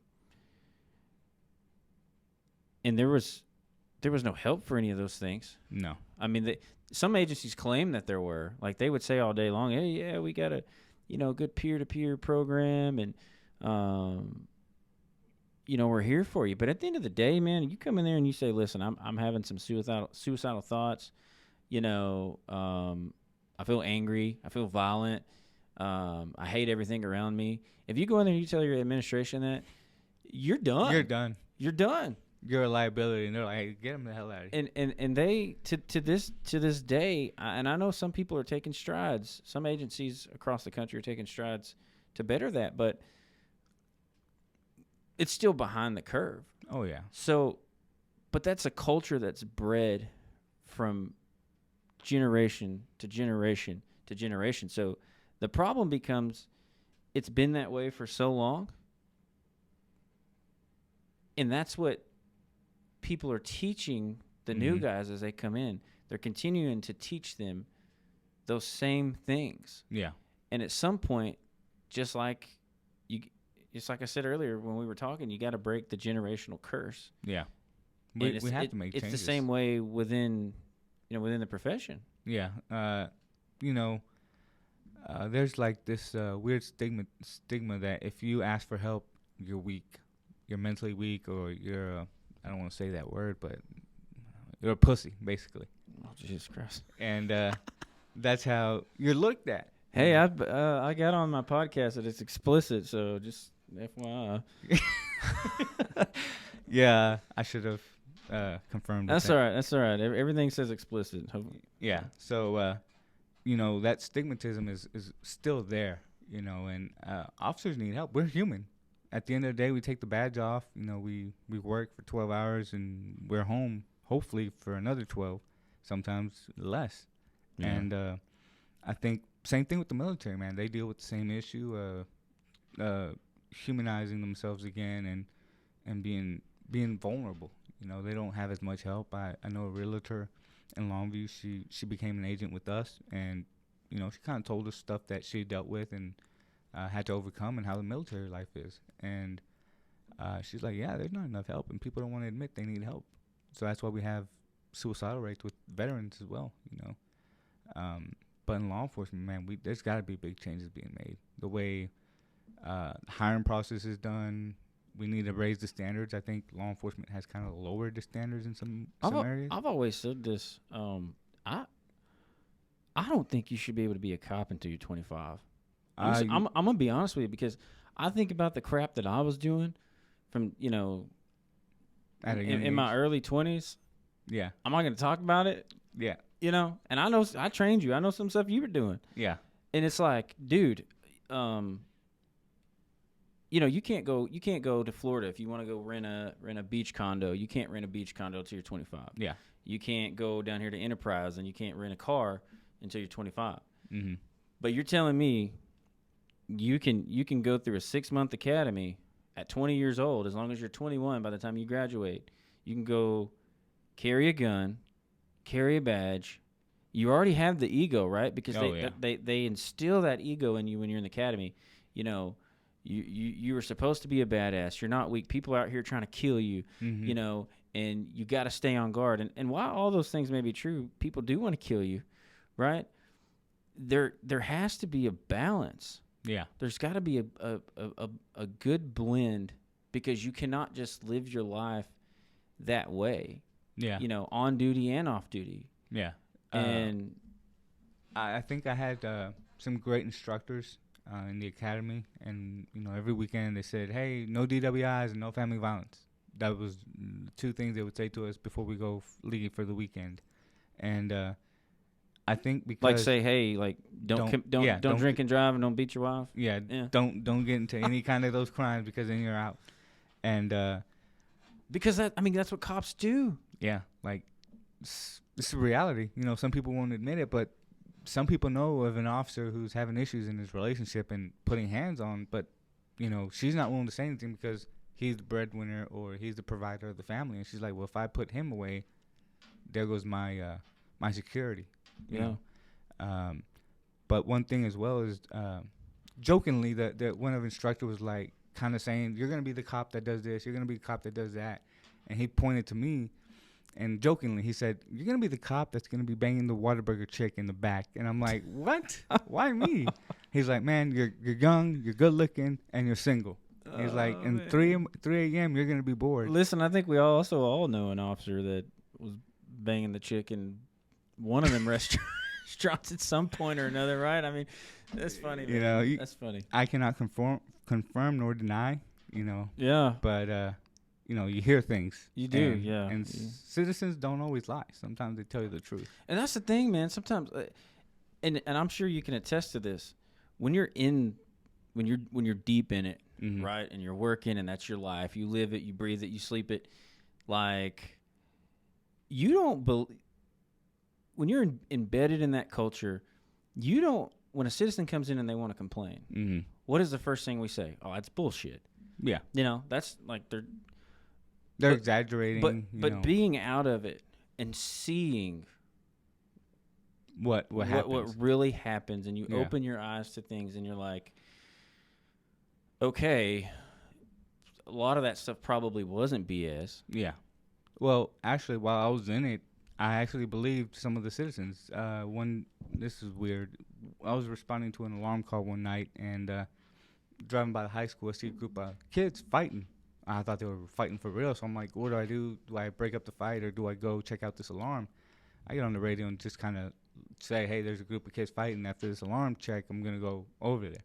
[SPEAKER 2] there was no help for any of those things.
[SPEAKER 3] No.
[SPEAKER 2] I mean, some agencies claim that there were. Like, they would say all day long, hey, yeah, we got a good peer-to-peer program, and we're here for you. But at the end of the day, man, you come in there and you say, listen, I'm having some suicidal thoughts. I feel angry. I feel violent. I hate everything around me. If you go in there and you tell your administration that, you're done.
[SPEAKER 3] You're done.
[SPEAKER 2] You're done.
[SPEAKER 3] You're a liability, and they're like, hey, get them the hell out of here.
[SPEAKER 2] And they to this day, and I know some people are taking strides. Some agencies across the country are taking strides to better that, but it's still behind the curve.
[SPEAKER 3] Oh yeah.
[SPEAKER 2] So, but that's a culture that's bred from generation to generation to generation. So the problem becomes, it's been that way for so long, and that's what people are teaching the new guys as they come in. They're continuing to teach them those same things.
[SPEAKER 3] Yeah.
[SPEAKER 2] And at some point, just like I said earlier when we were talking, you got to break the generational curse.
[SPEAKER 3] Yeah. We have to make changes.
[SPEAKER 2] It's the same way within the profession.
[SPEAKER 3] Yeah. There's like this weird stigma that if you ask for help, you're weak. You're mentally weak, or you're I don't want to say that word, but you're a pussy, basically.
[SPEAKER 2] Oh, Jesus Christ.
[SPEAKER 3] And that's how you're looked at.
[SPEAKER 2] Hey, I got on my podcast that it's explicit, so just FYI.
[SPEAKER 3] Yeah, I should have confirmed.
[SPEAKER 2] That's all right. That's all right. Everything says explicit.
[SPEAKER 3] Yeah. So, that stigmatism is still there, and officers need help. We're human. at the end of the day, we take the badge off. You know, we work for 12 hours and we're home, hopefully, for another 12, sometimes less.
[SPEAKER 2] Yeah.
[SPEAKER 3] And I think same thing with the military, man. They deal with the same issue, humanizing themselves again and being vulnerable. You know, they don't have as much help. I know a realtor in Longview. She became an agent with us, and you know, she kind of told us stuff that she dealt with and had to overcome, and how the military life is. And she's like, yeah, there's not enough help, and people don't want to admit they need help. So that's why we have suicidal rates with veterans as well. You know, but in law enforcement, man, there's got to be big changes being made. The way hiring process is done, we need to raise the standards. I think law enforcement has kind of lowered the standards in some areas.
[SPEAKER 2] I've always said this. I don't think you should be able to be a cop until you're 25. I'm gonna be honest with you, because I think about the crap that I was doing from, you know, in my early 20s.
[SPEAKER 3] Yeah.
[SPEAKER 2] I'm not gonna talk about it.
[SPEAKER 3] Yeah.
[SPEAKER 2] You know, and I know I trained you. I know some stuff you were doing.
[SPEAKER 3] Yeah.
[SPEAKER 2] And it's like, dude, you know, you can't go to Florida if you want to go rent a beach condo. You can't rent a beach condo until you're 25.
[SPEAKER 3] Yeah.
[SPEAKER 2] You can't go down here to Enterprise, and you can't rent a car until you're 25.
[SPEAKER 3] Mm-hmm.
[SPEAKER 2] But you're telling me you can go through a 6-month academy at 20 years old, as long as you're 21 by the time you graduate. You can go carry a gun, carry a badge. You already have the ego, right? Because they instill that ego in you when you're in the academy. You know, you were supposed to be a badass. You're not weak. People out here trying to kill you,
[SPEAKER 3] Mm-hmm.
[SPEAKER 2] you know, and you got to stay on guard. And while all those things may be true, people do want to kill you, right? There has to be a balance.
[SPEAKER 3] Yeah.
[SPEAKER 2] There's got to be a good blend, because you cannot just live your life that way.
[SPEAKER 3] Yeah.
[SPEAKER 2] You know, on duty and off duty.
[SPEAKER 3] Yeah.
[SPEAKER 2] And
[SPEAKER 3] I think I had some great instructors in the academy, and you know, every weekend they said, "Hey, no DWIs and no family violence." That was 2 things they would say to us before we go leave for the weekend. And I think because,
[SPEAKER 2] like, say, hey, like, don't drink and drive, and don't beat your wife.
[SPEAKER 3] Yeah. Don't get into any kind of those crimes, because then you're out. And
[SPEAKER 2] because that's what cops do.
[SPEAKER 3] yeah, like it's a reality. You know, some people won't admit it, but some people know of an officer who's having issues in his relationship and putting hands on, but you know, she's not willing to say anything because he's the breadwinner or he's the provider of the family. And she's like, well, if I put him away, there goes my my security. You know? But one thing as well is, jokingly, that one of the instructor was like, kind of saying, you're going to be the cop that does this, you're going to be the cop that does that. And he pointed to me, and jokingly, he said, you're going to be the cop that's going to be banging the Whataburger chick in the back. And I'm like, what? Why me? He's like, man, you're young, you're good looking, and you're single. He's like, in 3 a.m., you're going to be bored.
[SPEAKER 2] Listen, I think we all know an officer that was banging the chick in one of them restaurants at some point or another, right? I mean, that's funny.
[SPEAKER 3] You know,
[SPEAKER 2] that's funny.
[SPEAKER 3] I cannot confirm nor deny, you know.
[SPEAKER 2] Yeah.
[SPEAKER 3] But, you know, you hear things.
[SPEAKER 2] You do,
[SPEAKER 3] And citizens don't always lie. Sometimes they tell you the truth.
[SPEAKER 2] And that's the thing, man. Sometimes, and I'm sure you can attest to this. When you're deep in it,
[SPEAKER 3] Mm-hmm.
[SPEAKER 2] right, and you're working, and that's your life. You live it, you breathe it, you sleep it. Like, you don't when you're embedded in that culture, you don't. When a citizen comes in and they want to complain,
[SPEAKER 3] Mm-hmm.
[SPEAKER 2] what is the first thing we say? Oh, that's bullshit.
[SPEAKER 3] Yeah.
[SPEAKER 2] You know, that's like
[SPEAKER 3] They're exaggerating.
[SPEAKER 2] But being out of it and seeing
[SPEAKER 3] what
[SPEAKER 2] really happens, and you
[SPEAKER 3] Yeah.
[SPEAKER 2] open your eyes to things, and you're like, okay, a lot of that stuff probably wasn't BS.
[SPEAKER 3] Yeah. Well, actually, while I was in it, I actually believed some of the citizens. This is weird. I was responding to an alarm call one night, and driving by the high school, I see a group of kids fighting. I thought they were fighting for real, so I'm like, what do I do? Do I break up the fight, or do I go check out this alarm? I get on the radio and just kind of say, hey, there's a group of kids fighting. After this alarm check, I'm going to go over there.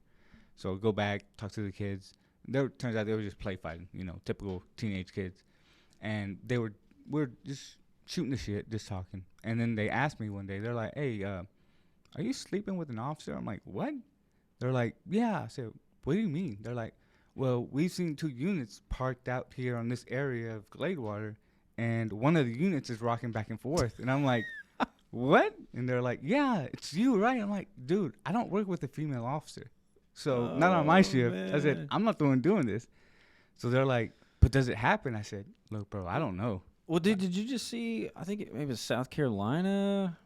[SPEAKER 3] So go back, talk to the kids. Turns out they were just play fighting, you know, typical teenage kids. And we're just shooting the shit, just talking. And then they asked me one day, they're like, hey, are you sleeping with an officer? I'm like, what? They're like, yeah. I said, what do you mean? They're like, well, we've seen 2 units parked out here on this area of Gladewater, and one of the units is rocking back and forth. And I'm like, what? And they're like, yeah, it's you, right? I'm like, dude, I don't work with a female officer. So not on my shift.
[SPEAKER 2] Man.
[SPEAKER 3] I said, I'm not the one doing this. So they're like, but does it happen? I said, look, bro, I don't know.
[SPEAKER 2] Well, did you just see, I think maybe it's South Carolina.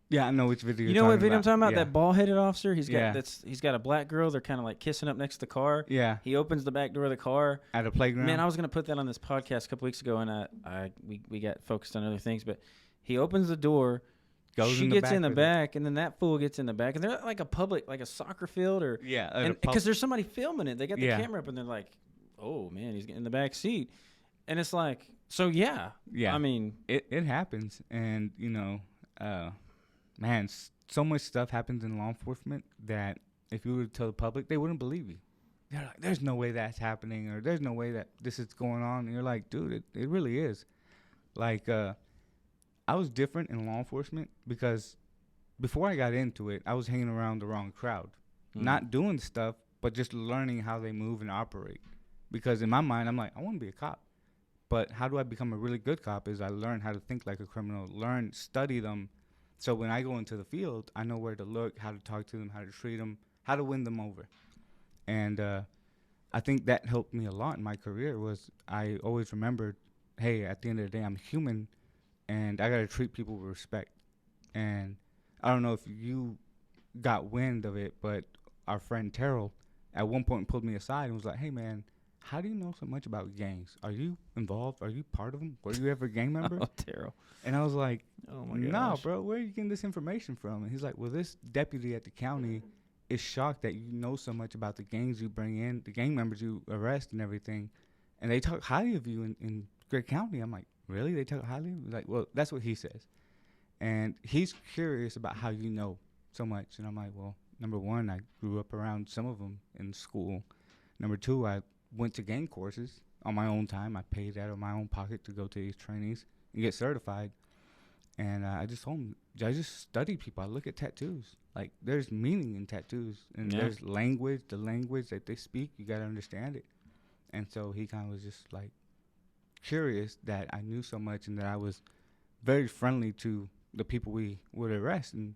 [SPEAKER 3] Yeah, I know which video
[SPEAKER 2] You know what video I'm talking about?
[SPEAKER 3] Yeah.
[SPEAKER 2] That bald-headed officer. He's got
[SPEAKER 3] Yeah.
[SPEAKER 2] he's got a black girl. They're kind of like kissing up next to the car.
[SPEAKER 3] Yeah,
[SPEAKER 2] He opens the back door of the car.
[SPEAKER 3] at a playground.
[SPEAKER 2] Man, I was gonna put that on this podcast a couple weeks ago, and we got focused on other things. But he opens the door. She gets in the back, and then that fool gets in the back, and they're at like a public, like a soccer field, or
[SPEAKER 3] Yeah,
[SPEAKER 2] because there's somebody filming it. They got the
[SPEAKER 3] Yeah.
[SPEAKER 2] camera up, and they're like, "Oh man, he's getting in the back seat," and it's like, so yeah. I mean,
[SPEAKER 3] it happens, and man, so much stuff happens in law enforcement that if you were to tell the public, they wouldn't believe you. They're like, there's no way that's happening, or there's no way that this is going on. And you're like, dude, it really is. Like, I was different in law enforcement because before I got into it, I was hanging around the wrong crowd. Not doing stuff, but just learning how they move and operate. Because in my mind, I'm like, I want to be a cop. But how do I become a really good cop is I learn how to think like a criminal, study them. So when I go into the field, I know where to look, how to talk to them, how to treat them, how to win them over. And I think that helped me a lot in my career was I always remembered, hey, at the end of the day, I'm human, and I got to treat people with respect. And I don't know if you got wind of it, but our friend Terrell at one point pulled me aside and was like, hey, man, how do you know so much about gangs? Are you involved? Are you part of them? Were you ever a gang member?
[SPEAKER 2] oh, Terrell.
[SPEAKER 3] And I was like,
[SPEAKER 2] Oh my
[SPEAKER 3] nah,
[SPEAKER 2] gosh.
[SPEAKER 3] bro, where are you getting this information from? And he's like, well, this deputy at the county is shocked that you know so much about the gangs you bring in, the gang members you arrest and everything. And they talk highly of you in Gregg County. I'm like, really? They talk highly of you? He's like, well, that's what he says. And he's curious about how you know so much. And I'm like, well, number one, I grew up around some of them in school. Number two, I went to gang courses on my own time. I paid out of my own pocket to go to these trainings and get certified. And I just told him, I just study people. I look at tattoos. Like, there's meaning in tattoos. And there's language. The language that they speak, you got to understand it. And so he kind of was just, like, curious that I knew so much and that I was very friendly to the people we would arrest and,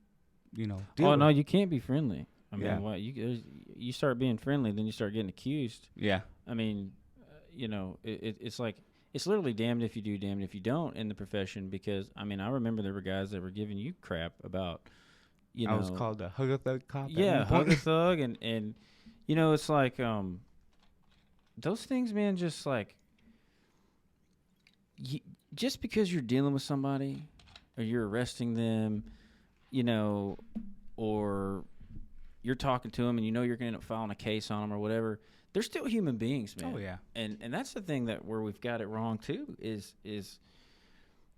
[SPEAKER 3] deal with.
[SPEAKER 2] No, you can't be friendly. I mean,
[SPEAKER 3] Yeah.
[SPEAKER 2] you start being friendly, then you start getting accused.
[SPEAKER 3] Yeah.
[SPEAKER 2] I mean, it's like, it's literally damned if you do, damned if you don't in the profession because, I mean, I remember there were guys that were giving you crap about,
[SPEAKER 3] I was called a hug-a-thug cop.
[SPEAKER 2] Yeah, hug-a-thug, and it's like, those things, man, just like, just because you're dealing with somebody or you're arresting them, or you're talking to them and you're going to end up filing a case on them or whatever, they're still human beings, man.
[SPEAKER 3] Oh, yeah.
[SPEAKER 2] And that's the thing where we've got it wrong too is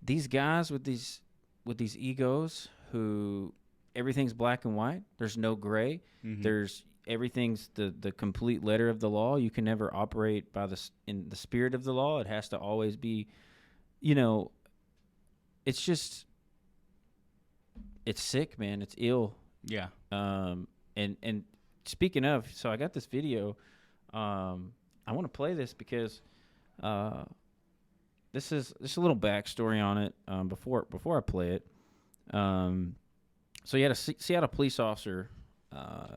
[SPEAKER 2] these guys with these egos who everything's black and white. There's no gray.
[SPEAKER 3] Mm-hmm.
[SPEAKER 2] Everything's the complete letter of the law. You can never operate in the spirit of the law. It has to always be, it's just, it's sick, man. It's ill.
[SPEAKER 3] Yeah.
[SPEAKER 2] And speaking of, so I got this video. I want to play this because this is a little backstory on it before I play it. So you had a Seattle police officer.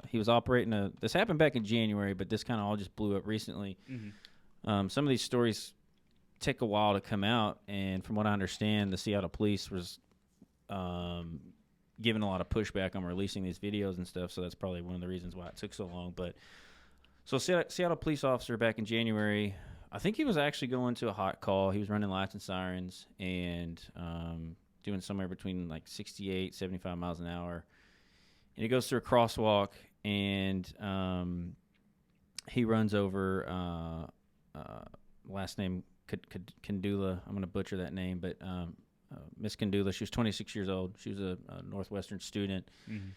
[SPEAKER 2] He was operating this happened back in January, but this kind of all just blew up recently.
[SPEAKER 3] Mm-hmm.
[SPEAKER 2] Some of these stories take a while to come out, and from what I understand, the Seattle police was giving a lot of pushback on releasing these videos and stuff, so that's probably one of the reasons why it took so long. But so Seattle police officer back in January, I think he was actually going to a hot call. He was running lights and sirens and doing somewhere between like 68, 75 miles an hour. And he goes through a crosswalk, and he runs over last name Kandula. I'm going to butcher that name, but Miss Kandula, she was 26 years old. She was a Northwestern student.
[SPEAKER 3] Mm-hmm.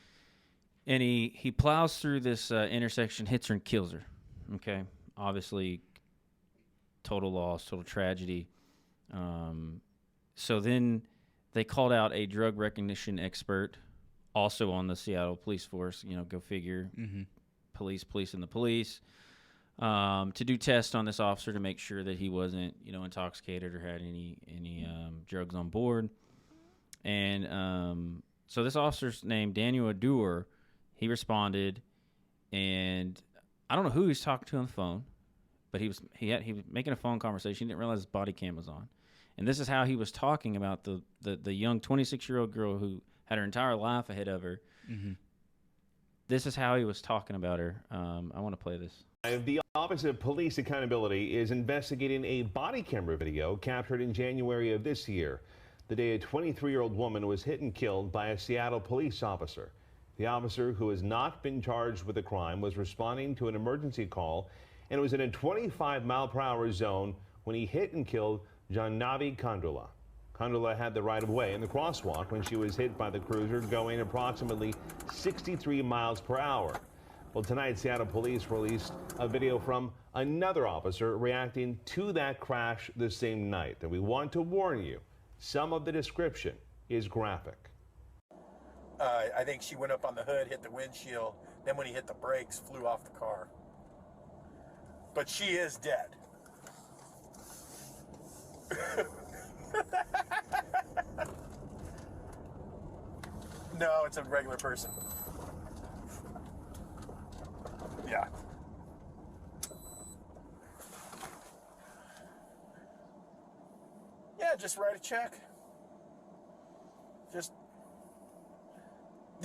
[SPEAKER 2] And he plows through this intersection, hits her and kills her. Okay, obviously, total loss, total tragedy. So then they called out a drug recognition expert, also on the Seattle police force. Go figure.
[SPEAKER 3] Mm-hmm.
[SPEAKER 2] Police and the police. to do tests on this officer to make sure that he wasn't, intoxicated or had any drugs on board. And so this officer's named Daniel Adur. He responded, and I don't know who he was talking to on the phone, but he was making a phone conversation. He didn't realize his body cam was on. And this is how he was talking about the young 26-year-old girl who had her entire life ahead of her. Mm-hmm. This is how he was talking about her. I want to play this.
[SPEAKER 4] The Office of Police Accountability is investigating a body camera video captured in January of this year, the day a 23-year-old woman was hit and killed by a Seattle police officer. The officer, who has not been charged with the crime, was responding to an emergency call and was in a 25-mile-per-hour zone when he hit and killed Jannavi Kandula. Kandula had the right-of-way in the crosswalk when she was hit by the cruiser going approximately 63 miles per hour. Well, tonight, Seattle police released a video from another officer reacting to that crash the same night. And we want to warn you, some of the description is graphic.
[SPEAKER 5] I think she went up on the hood, hit the windshield, then when he hit the brakes, flew off the car. But she is dead. No, it's a regular person. Yeah. Yeah, just write a check. Just,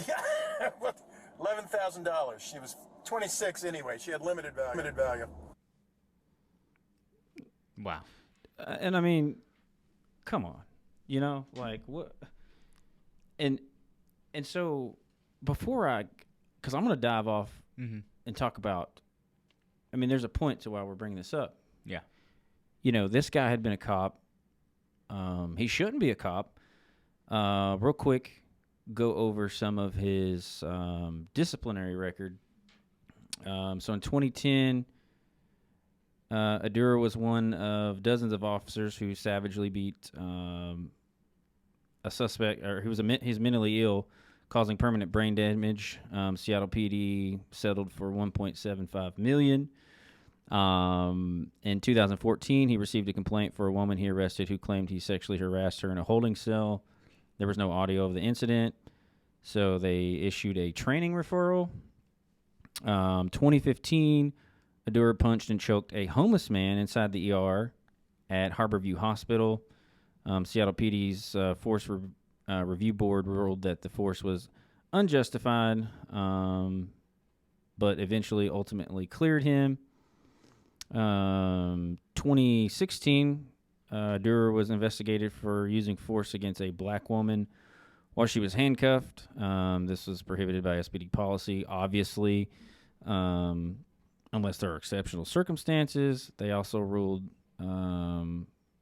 [SPEAKER 5] yeah, $11,000. She was 26 anyway. She had limited value.
[SPEAKER 2] Wow. And I mean, come on, like what? And so before because I'm going to dive off and talk about, I mean, there's a point to why we're bringing this up.
[SPEAKER 3] Yeah.
[SPEAKER 2] This guy had been a cop. He shouldn't be a cop. Real quick, go over some of his disciplinary record. So in 2010, Adur was one of dozens of officers who savagely beat a suspect, or he's mentally ill, causing permanent brain damage. Seattle PD settled for $1.75 million. In 2014, he received a complaint for a woman he arrested who claimed he sexually harassed her in a holding cell. There was no audio of the incident, so they issued a training referral. 2015, Adur punched and choked a homeless man inside the ER at Harborview Hospital. Seattle PD's Force Review Board ruled that the force was unjustified, but ultimately cleared him. 2016, Adur was investigated for using force against a black woman while she was handcuffed. This was prohibited by SPD policy, obviously, unless there are exceptional circumstances. They also ruled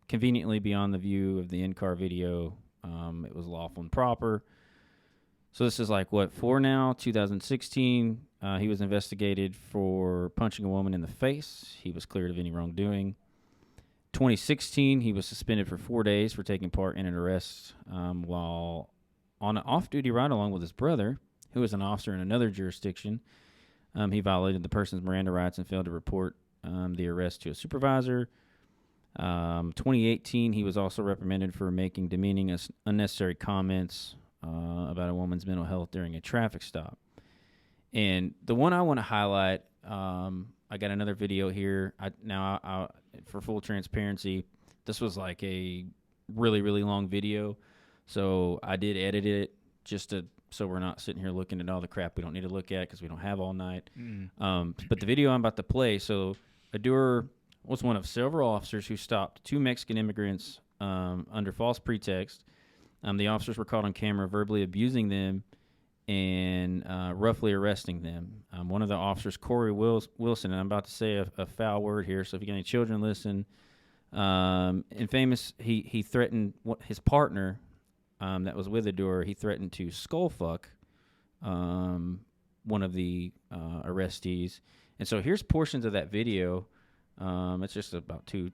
[SPEAKER 2] conveniently beyond the view of the in-car video. It was lawful and proper. So this is like, 4 now? 2016, he was investigated for punching a woman in the face. He was cleared of any wrongdoing. 2016, he was suspended for 4 days for taking part in an arrest while on an off-duty ride along with his brother, who was an officer in another jurisdiction. He violated the person's Miranda rights and failed to report the arrest to a supervisor. 2018, he was also reprimanded for making demeaning, unnecessary comments about a woman's mental health during a traffic stop. And the one I want to highlight, I got another video here. For full transparency, this was like a really, really long video. So I did edit it so we're not sitting here looking at all the crap we don't need to look at because we don't have all night. But the video I'm about to play, so Adur was one of several officers who stopped 2 Mexican immigrants under false pretext. The officers were caught on camera verbally abusing them and roughly arresting them. One of the officers, Corey Wilson, and I'm about to say a foul word here, so if you got any children, listen. He threatened his partner that was with Adur. He threatened to skull fuck one of the arrestees. And so here's portions of that video. It's just about 3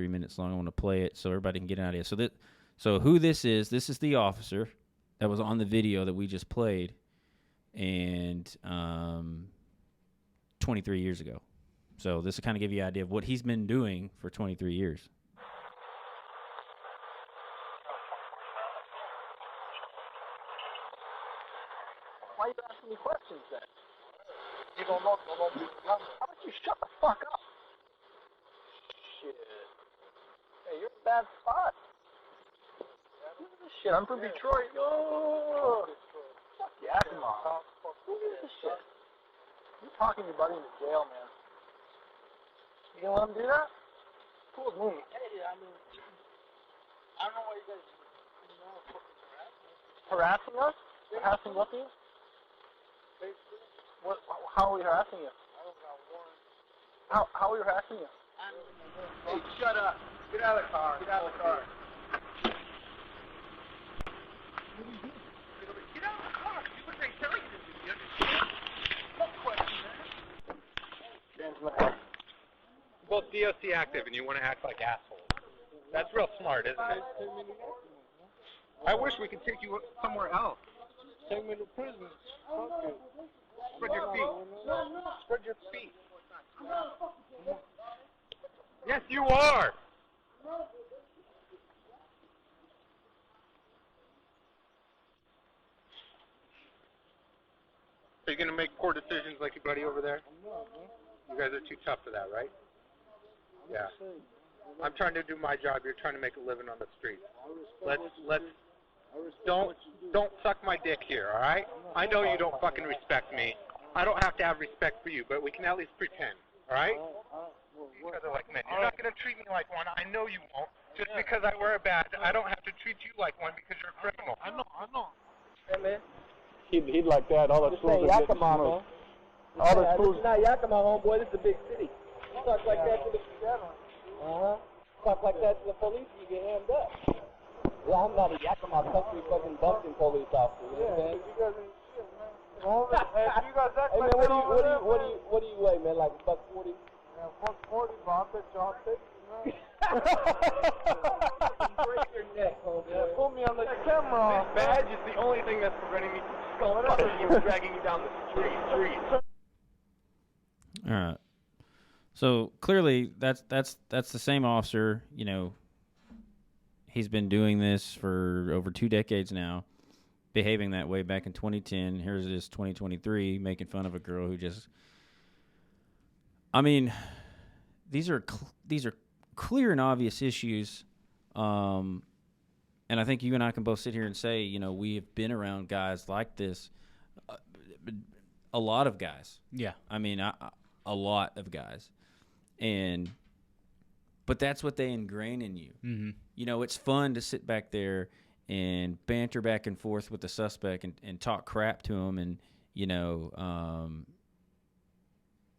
[SPEAKER 2] minutes long. I want to play it so everybody can get an idea. So who this is the officer that was on the video that we just played, and 23 years ago. So this will kind of give you an idea of what he's been doing for 23 years.
[SPEAKER 6] Why are you asking me questions then? You don't know. How about you shut the fuck up? Shit. Hey, you're in a bad spot. Who gives a shit? I'm from Detroit. Oh. Fuck Yakima. Who gives a shit? You're talking your buddy into jail, man. You gonna let him do that? Cool with me. Hey, I mean, I don't know why you guys harassing us? Harassing what you? What? How are we harassing you? I don't got warrant. How are we harassing you? Hey, shut up. Get out of the car. Get out of the car. Get out of the car. Do what they tell you to do. You understand? No question, man.
[SPEAKER 7] Both DOC active and you want to act like assholes. That's real smart, isn't it? I wish we could take you somewhere else.
[SPEAKER 6] Take me to prison. Fuck you.
[SPEAKER 7] Spread your feet. Spread your feet. Yes, you are. Are you going to make poor decisions like your buddy over there? You guys are too tough for that, right? Yeah. I'm trying to do my job. You're trying to make a living on the street. Don't suck my dick here, all right? I know you don't fucking respect me. I don't have to have respect for you, but we can at least pretend, all right? You guys are like men. You're not going to treat me like one. I know you won't. Just because I wear a badge, I don't have to treat you like one because you're a criminal. I know.
[SPEAKER 6] Hey, man.
[SPEAKER 8] He'd like that. All the schools are getting smoked.
[SPEAKER 6] All the schools. This is not Yakima, homeboy. This is a big city. You talk like that to the talk like that to the police, you get hammed up. Yeah, I'm not a Yakima country fucking busting police officer. You know what I'm saying?
[SPEAKER 8] You guys act
[SPEAKER 6] Hey,
[SPEAKER 8] like
[SPEAKER 6] man,
[SPEAKER 8] that over there.
[SPEAKER 6] what do you weigh, man? Like a $140?
[SPEAKER 8] Yeah, $140, but I bet y'all take it, man.
[SPEAKER 6] Break your neck, homeboy.
[SPEAKER 8] Yeah, put me on the camera.
[SPEAKER 7] This badge is the only thing that's preventing me from dragging you down the street.
[SPEAKER 2] All right. So clearly, that's the same officer. You know, he's been doing this for over 2 decades now, behaving that way back in 2010. Here's this 2023 making fun of a girl who just. I mean, these are clear and obvious issues, and I think you and I can both sit here and say, you know, we have been around guys like this, a lot of guys.
[SPEAKER 3] Yeah.
[SPEAKER 2] I mean, a lot of guys. But that's what they ingrain in you.
[SPEAKER 3] Mm-hmm.
[SPEAKER 2] You know, it's fun to sit back there and banter back and forth with the suspect and talk crap to him. And, you know,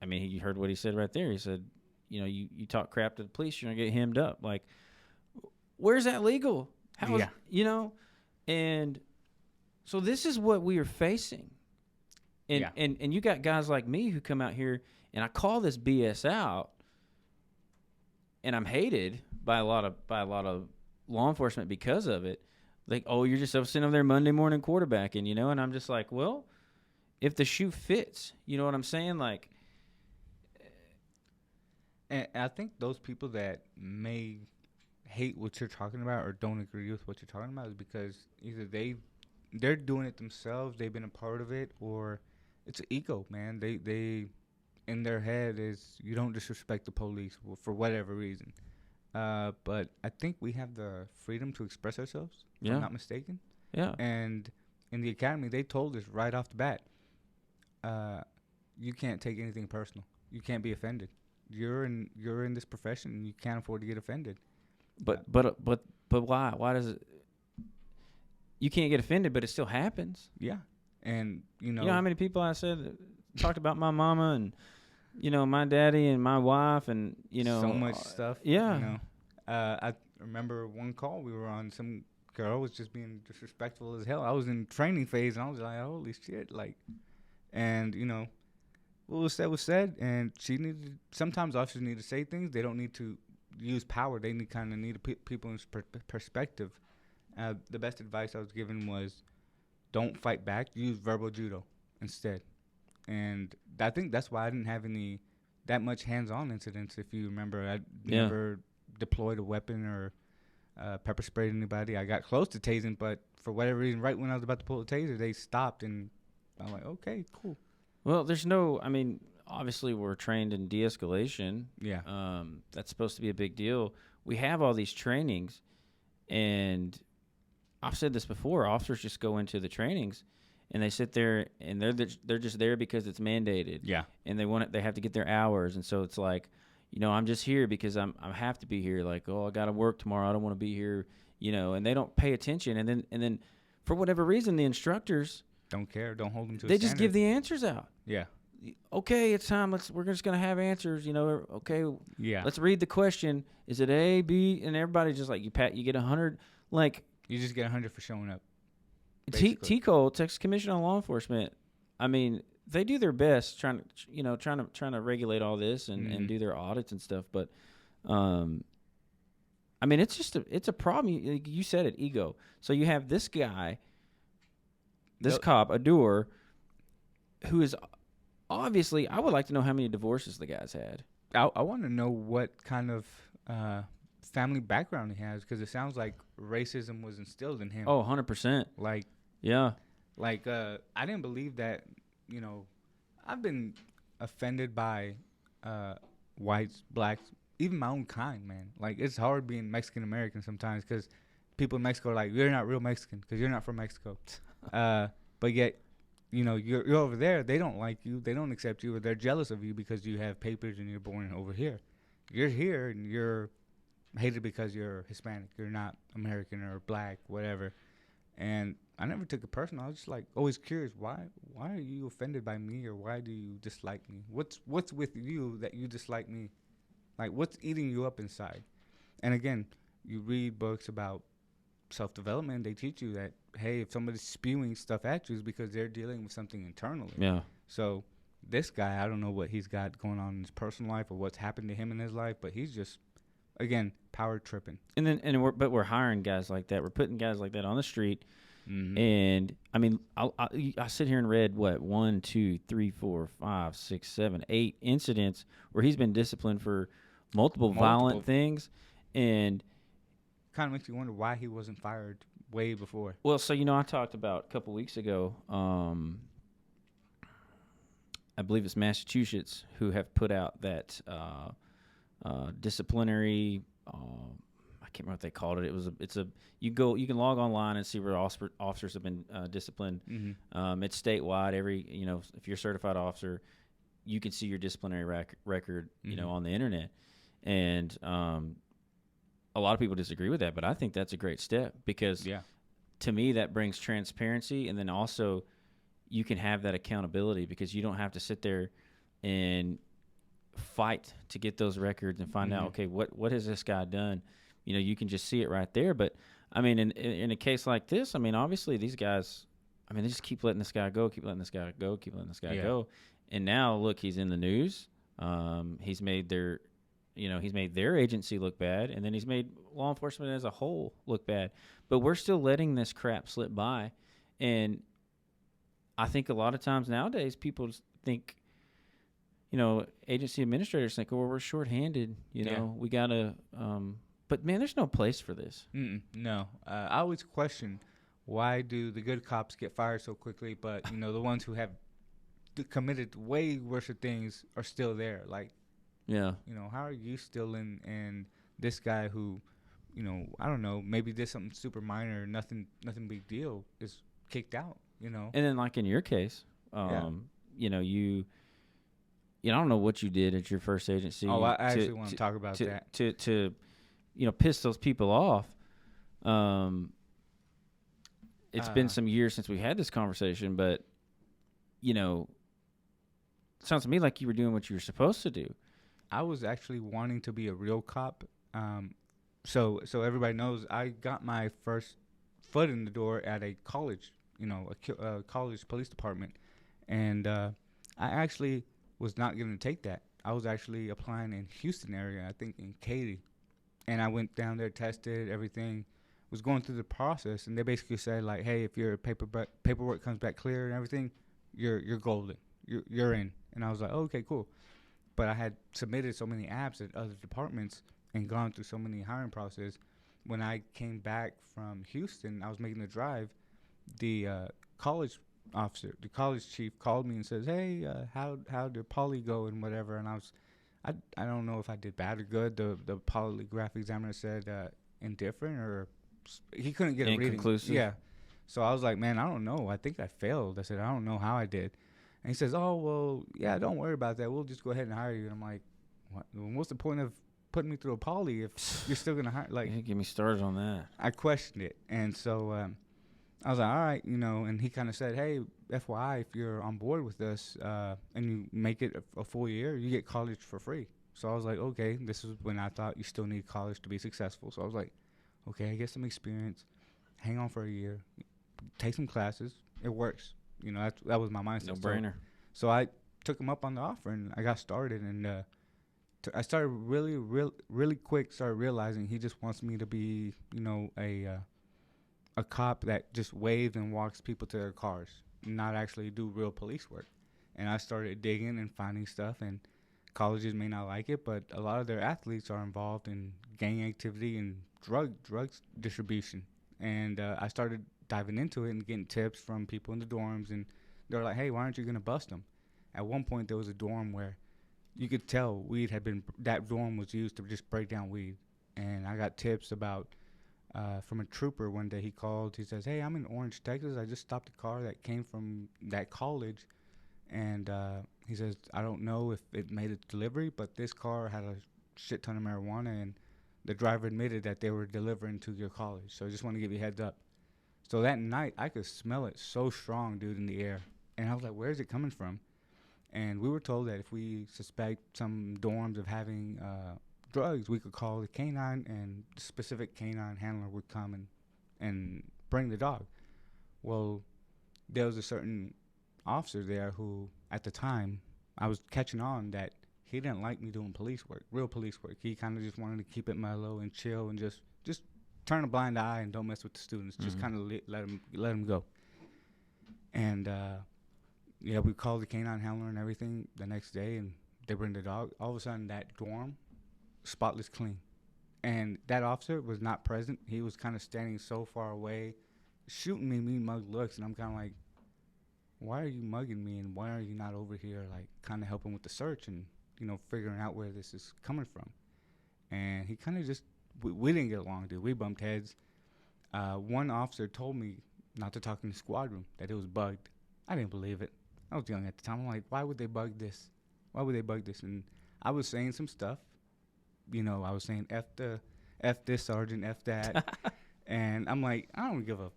[SPEAKER 2] I mean, you heard what he said right there. He said, you know, you talk crap to the police, you're going to get hemmed up. Like, where's that legal? How is, you know? And so this is what we are facing. And you got guys like me who come out here and I call this BS out, and I'm hated by a lot of law enforcement because of it. Like, oh, you're just sitting over there Monday morning quarterbacking, you know? And I'm just like, well, if the shoe fits, you know what I'm saying? Like,
[SPEAKER 3] and I think those people that may hate what you're talking about or don't agree with what you're talking about is because either they're doing it themselves, they've been a part of it, or it's an ego, man. They in their head is you don't disrespect the police for whatever reason. But I think we have the freedom to express ourselves, if I'm not mistaken.
[SPEAKER 2] yeah.
[SPEAKER 3] And in the academy, they told us right off the bat, you can't take anything personal. You can't be offended. You're in this profession, and you can't afford to get offended.
[SPEAKER 2] But why? Why does it? You can't get offended, but it still happens.
[SPEAKER 3] Yeah, and you know
[SPEAKER 2] how many people I said that talked about my mama and you know my daddy and my wife and you know
[SPEAKER 3] so much stuff.
[SPEAKER 2] Yeah.
[SPEAKER 3] You know, I remember one call we were on. Some girl was just being disrespectful as hell. I was in training phase, and I was like, holy shit, like, and you know, what was said, and she needed. Sometimes officers need to say things. They don't need to use power. They need to put people in perspective. The best advice I was given was, don't fight back. Use verbal judo instead. And I think that's why I didn't have any that much hands-on incidents. If you remember, I
[SPEAKER 2] Yeah.
[SPEAKER 3] never deployed a weapon or pepper sprayed anybody. I got close to tasing, but for whatever reason, right when I was about to pull the taser, they stopped, and I'm like, okay, cool.
[SPEAKER 2] Well, there's no. I mean, obviously, we're trained in de-escalation.
[SPEAKER 3] Yeah.
[SPEAKER 2] That's supposed to be a big deal. We have all these trainings, and I've said this before. Officers just go into the trainings, and they sit there, and they're just there because it's mandated.
[SPEAKER 3] Yeah.
[SPEAKER 2] And they have to get their hours, and so it's like, I'm just here because I have to be here. Like, oh, I got to work tomorrow. I don't want to be here. And they don't pay attention, and then for whatever reason, the instructors
[SPEAKER 3] Don't care. Don't hold them to.
[SPEAKER 2] they just give the answers out.
[SPEAKER 3] Yeah.
[SPEAKER 2] Okay, it's time. We're just gonna have answers. Okay.
[SPEAKER 3] Yeah.
[SPEAKER 2] Let's read the question. Is it A, B, and everybody just like you get 100. Like
[SPEAKER 3] You just get 100 for showing up.
[SPEAKER 2] TCO, Texas Commission on Law Enforcement. I mean, they do their best trying to regulate all this and do their audits and stuff. But, I mean, it's a problem. You said it, ego. So you have this guy, this cop, Adur, who is obviously. I would like to know how many divorces the guy's had.
[SPEAKER 3] I want to know what kind of family background he has, because it sounds like racism was instilled in him.
[SPEAKER 2] Oh, 100%.
[SPEAKER 3] Like,
[SPEAKER 2] yeah.
[SPEAKER 3] Like, I didn't believe that, I've been offended by whites, blacks, even my own kind, man. Like, it's hard being Mexican-American sometimes because people in Mexico are like, you're not real Mexican because you're not from Mexico. But yet, you're over there. They don't like you. They don't accept you, or they're jealous of you because you have papers and you're born over here. You're here and you're hated because you're Hispanic. You're not American or black, whatever. And I never took it personal. I was just like always curious, why are you offended by me, or why do you dislike me? What's with you that you dislike me? Like, what's eating you up inside? And again, you read books about self-development. They teach you that, hey, if somebody's spewing stuff at you, it's because they're dealing with something internally.
[SPEAKER 2] Yeah.
[SPEAKER 3] So this guy, I don't know what he's got going on in his personal life or what's happened to him in his life, but he's just, again, power tripping.
[SPEAKER 2] But we're hiring guys like that. We're putting guys like that on the street. Mm-hmm. And I mean, I sit here and read 1, 2, 3, 4, 5, 6, 7, 8 incidents where he's been disciplined for multiple violent things, and
[SPEAKER 3] kind of makes you wonder why he wasn't fired way before.
[SPEAKER 2] Well, so I talked about a couple weeks ago. I believe it's Massachusetts who have put out that disciplinary. I can't remember what they called it. You can log online and see where officers have been disciplined. Mm-hmm. It's statewide. If you're a certified officer, you can see your disciplinary record, mm-hmm. On the internet. And a lot of people disagree with that, but I think that's a great step because to me that brings transparency, and then also you can have that accountability because you don't have to sit there and fight to get those records and find mm-hmm. out, okay, what has this guy done? You can just see it right there. But I mean, in a case like this, I mean, obviously these guys, I mean, they just keep letting this guy go, keep letting this guy go, keep letting this guy go. And now look, he's in the news. He's made their agency look bad, and then he's made law enforcement as a whole look bad. But we're still letting this crap slip by. And I think a lot of times nowadays people think, agency administrators think, oh, well, we're shorthanded. We got to but, man, there's no place for this.
[SPEAKER 3] No. I always question, why do the good cops get fired so quickly, but, the ones who have committed way worse things are still there? Like,
[SPEAKER 2] yeah.
[SPEAKER 3] How are you still in, and this guy who, I don't know, maybe did something super minor, nothing big deal, is kicked out, And
[SPEAKER 2] then, like in your case, I don't know what you did at your first agency.
[SPEAKER 3] Oh, I actually want to talk about that.
[SPEAKER 2] To piss those people off. It's been some years since we had this conversation, but, it sounds to me like you were doing what you were supposed to do.
[SPEAKER 3] I was actually wanting to be a real cop. So everybody knows I got my first foot in the door at a college, a college police department. And I actually was not going to take that. I was actually applying in Houston area, I think in Katy. And I went down there, tested everything, was going through the process, and they basically said, like, hey, if your paperwork comes back clear and everything, you're golden. You're in. And I was like, oh, okay, cool. But I had submitted so many apps at other departments and gone through so many hiring processes. When I came back from Houston, I was making the drive. The college chief called me and says, "Hey, how did poly go and whatever?" And I don't know if I did bad or good. The polygraph examiner said indifferent, or he couldn't get a reading.
[SPEAKER 2] Inconclusive.
[SPEAKER 3] Yeah. So I was like, man, I don't know. I think I failed. I said, I don't know how I did. And he says, oh, well, yeah, don't worry about that. We'll just go ahead and hire you. And I'm like, what's the point of putting me through a poly if you're still going to hire? Like,
[SPEAKER 2] Yeah, get me started on that.
[SPEAKER 3] I questioned it. And so I was like, all right, and he kind of said, hey, FYI, if you're on board with us and you make it a full year, you get college for free. So I was like, okay, this is when I thought you still need college to be successful. So I was like, okay, I get some experience, hang on for a year, take some classes. It works. That was my mindset.
[SPEAKER 2] No brainer.
[SPEAKER 3] So I took him up on the offer, and I got started. And I started really quick, started realizing he just wants me to be, a cop that just waves and walks people to their cars, not actually do real police work. And I started digging and finding stuff, and colleges may not like it, but a lot of their athletes are involved in gang activity and drugs distribution. And I started diving into it and getting tips from people in the dorms, and they were like, hey, why aren't you going to bust them? At one point, there was a dorm where you could tell that dorm was used to just break down weed. And I got tips about, from a trooper one day. He called, he says, hey, I'm in Orange, Texas. I just stopped a car that came from that college. And he says, I don't know if it made a delivery, but this car had a shit ton of marijuana, and the driver admitted that they were delivering to your college. So I just want to give you a heads up. So that night, I could smell it so strong, dude, in the air. And I was like, where is it coming from? And we were told that if we suspect some dorms of having drugs, we could call the canine, and the specific canine handler would come and bring the dog. Well, there was a certain officer there who, at the time, I was catching on that he didn't like me doing police work, real police work. He kind of just wanted to keep it mellow and chill and just turn a blind eye and don't mess with the students. Mm-hmm. Just kind of let them go. And we called the canine handler and everything the next day, and they bring the dog. All of a sudden, that dorm, spotless clean. And that officer was not present. He was kind of standing so far away, shooting me mean mug looks, and I'm kind of like, why are you mugging me, and why are you not over here, like, kind of helping with the search and, figuring out where this is coming from? And he kind of just, we didn't get along, dude. We bumped heads. One officer told me not to talk in the squad room, that it was bugged. I didn't believe it. I was young at the time. I'm like, why would they bug this? Why would they bug this? And I was saying some stuff. I was saying, F this sergeant, F that. And I'm like, I don't give a,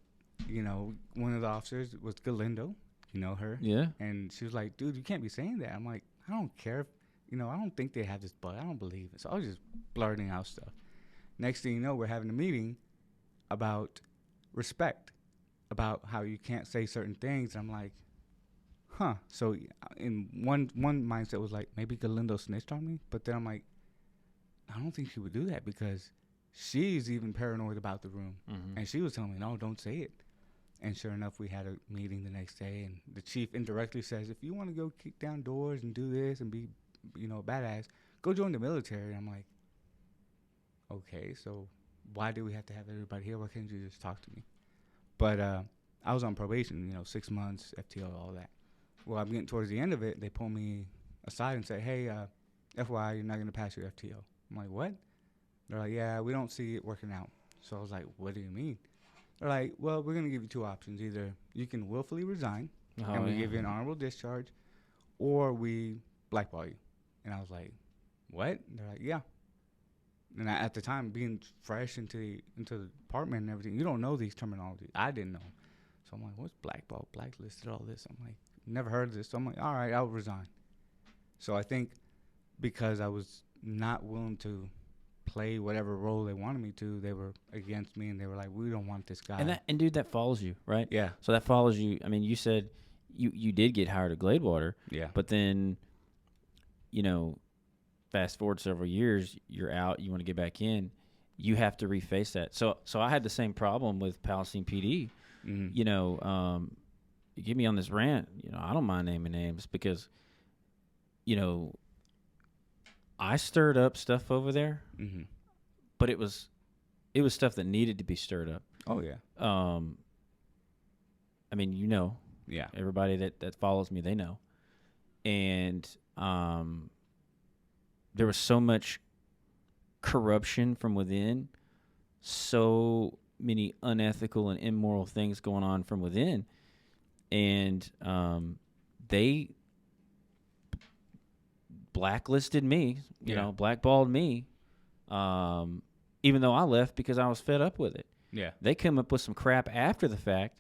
[SPEAKER 3] one of the officers was Galindo. You know her?
[SPEAKER 2] Yeah.
[SPEAKER 3] And she was like, dude, you can't be saying that. I'm like, I don't care if, I don't think they have this bug. I don't believe it. So I was just blurting out stuff. Next thing you know, we're having a meeting about respect, about how you can't say certain things. And I'm like, huh. So in one mindset was like, maybe Galindo snitched on me. But then I'm like, I don't think she would do that, because she's even paranoid about the room. Mm-hmm. And she was telling me, no, don't say it. And sure enough, we had a meeting the next day, and the chief indirectly says, if you want to go kick down doors and do this and be, a badass, go join the military. And I'm like, okay, so why do we have to have everybody here? Why can't you just talk to me? But I was on probation, 6 months, FTO, all that. Well, I'm getting towards the end of it. They pull me aside and say, hey, FYI, you're not going to pass your FTO. I'm like, what? They're like, yeah, we don't see it working out. So I was like, what do you mean? They're like, well, we're going to give you two options. Either you can willfully resign, and we give you an honorable discharge, or we blackball you. And I was like, what? They're like, yeah. And at the time, being fresh into the department and everything, you don't know these terminologies. I didn't know. So I'm like, what's blackball, blacklisted, all this? I'm like, never heard of this. So I'm like, all right, I'll resign. So I think because I was not willing to play whatever role they wanted me to, they were against me, and they were like, we don't want this guy.
[SPEAKER 2] And dude, that follows you, right?
[SPEAKER 3] Yeah.
[SPEAKER 2] So that follows you. I mean, you said you did get hired at Gladewater.
[SPEAKER 3] Yeah.
[SPEAKER 2] But then, fast forward several years, you're out, you want to get back in, you have to reface that. So I had the same problem with Palestine PD. Mm-hmm. You get me on this rant, I don't mind naming names, because, I stirred up stuff over there,
[SPEAKER 3] Mm-hmm.
[SPEAKER 2] but it was stuff that needed to be stirred up.
[SPEAKER 3] Oh yeah.
[SPEAKER 2] I mean,
[SPEAKER 3] Yeah.
[SPEAKER 2] everybody that follows me, they know. And there was so much corruption from within, so many unethical and immoral things going on from within, and they blacklisted me, blackballed me, even though I left because I was fed up with it.
[SPEAKER 3] Yeah.
[SPEAKER 2] They come up with some crap after the fact,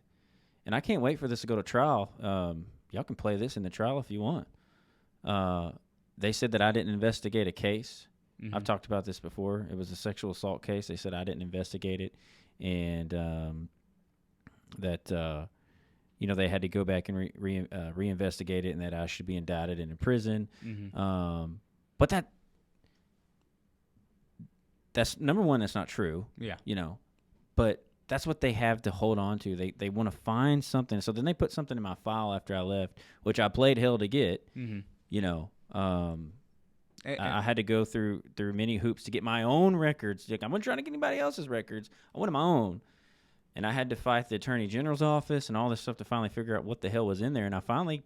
[SPEAKER 2] and I can't wait for this to go to trial. Y'all can play this in the trial if you want. They said that I didn't investigate a case.
[SPEAKER 3] Mm-hmm.
[SPEAKER 2] I've talked about this before. It was a sexual assault case. They said I didn't investigate it, and that they had to go back and reinvestigate it, and that I should be indicted and in prison.
[SPEAKER 3] Mm-hmm.
[SPEAKER 2] But that's number one. That's not true.
[SPEAKER 3] Yeah.
[SPEAKER 2] But that's what they have to hold on to. They want to find something. So then they put something in my file after I left, which I played hell to get.
[SPEAKER 3] Mm-hmm.
[SPEAKER 2] I had to go through many hoops to get my own records. Like, I wasn't trying to get anybody else's records. I wanted my own. And I had to fight the Attorney General's office and all this stuff to finally figure out what the hell was in there. And I finally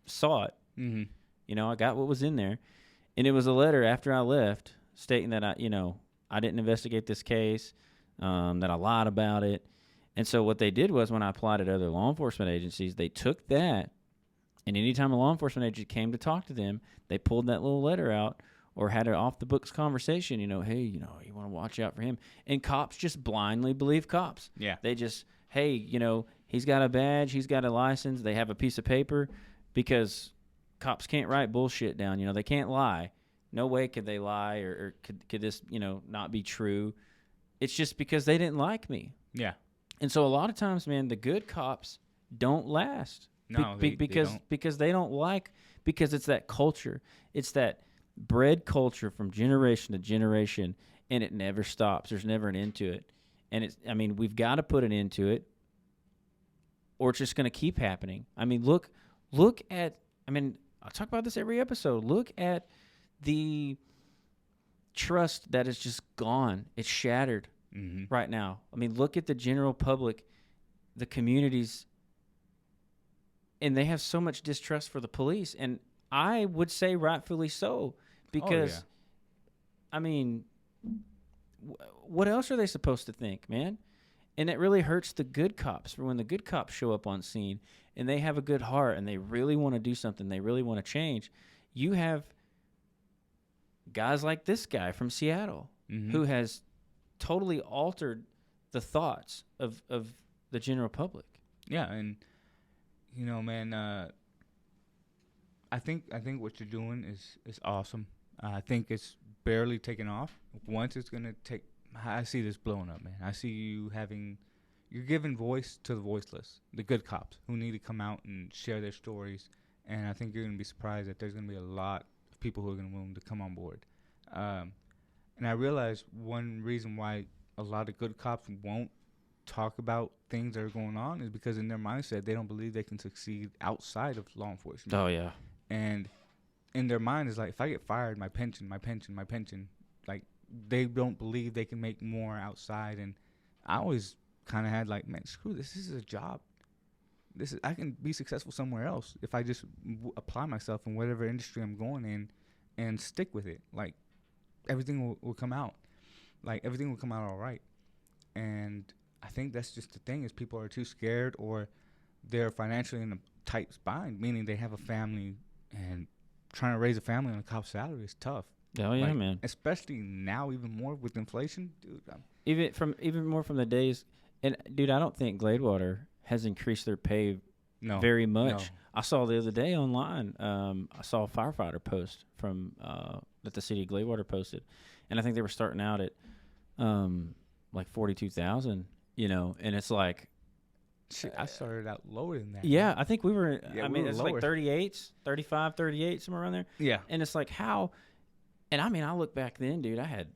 [SPEAKER 2] saw it.
[SPEAKER 3] Mm-hmm.
[SPEAKER 2] I got what was in there. And it was a letter after I left stating that I didn't investigate this case, that I lied about it. And so what they did was, when I applied at other law enforcement agencies, they took that, and anytime a law enforcement agent came to talk to them, they pulled that little letter out or had an off-the-books conversation, hey, you want to watch out for him. And cops just blindly believe cops.
[SPEAKER 3] Yeah.
[SPEAKER 2] They just, hey, he's got a badge, he's got a license, they have a piece of paper, because cops can't write bullshit down. They can't lie. No way could they lie, or could this, not be true. It's just because they didn't like me.
[SPEAKER 3] Yeah.
[SPEAKER 2] And so a lot of times, man, the good cops don't last.
[SPEAKER 3] No,
[SPEAKER 2] because they don't like, because it's that culture. It's that bred culture from generation to generation, and it never stops. There's never an end to it. And we've got to put an end to it, or it's just going to keep happening. Look at, I'll talk about this every episode. Look at the trust that is just gone. It's shattered right now. Look at the general public, the communities, and they have so much distrust for the police. And I would say rightfully so, because, what else are they supposed to think, man? And it really hurts the good cops, for when the good cops show up on scene and they have a good heart and they really want to do something, they really want to change. You have guys like this guy from Seattle who has totally altered the thoughts of the general public.
[SPEAKER 3] Yeah, and man, I think what you're doing is awesome. I think it's barely taken off. Once it's gonna take, I see this blowing up, man. I see you're giving voice to the voiceless, the good cops who need to come out and share their stories. And I think you're gonna be surprised that there's gonna be a lot of people who are gonna willing to come on board. And I realize one reason why a lot of good cops won't talk about things that are going on is because in their mindset they don't believe they can succeed outside of law enforcement.
[SPEAKER 2] Oh yeah.
[SPEAKER 3] And in their mind is like, if I get fired, my pension, like they don't believe they can make more outside. And I always kind of had like, man, screw this. This is a job. I can be successful somewhere else if I just apply myself in whatever industry I'm going in and stick with it. Like everything will come out. Like everything will come out all right. And I think that's just the thing, is people are too scared, or they're financially in a tight bind, meaning they have a family, and trying to raise a family on a cop's salary is tough.
[SPEAKER 2] Oh yeah, man.
[SPEAKER 3] Especially now, even more with inflation, dude.
[SPEAKER 2] Even more from the days, and dude, I don't think Gladewater has increased their pay very much.
[SPEAKER 3] No.
[SPEAKER 2] I saw the other day online. I saw a firefighter post from that the city of Gladewater posted, and I think they were starting out at like 42,000. And it's like,
[SPEAKER 3] shit, I started out lower than that.
[SPEAKER 2] Yeah, I think we were.
[SPEAKER 3] Yeah,
[SPEAKER 2] I mean, it's
[SPEAKER 3] lower.
[SPEAKER 2] like 38s, 35, 38, somewhere around there.
[SPEAKER 3] Yeah,
[SPEAKER 2] and it's like how, and I look back then, dude. I had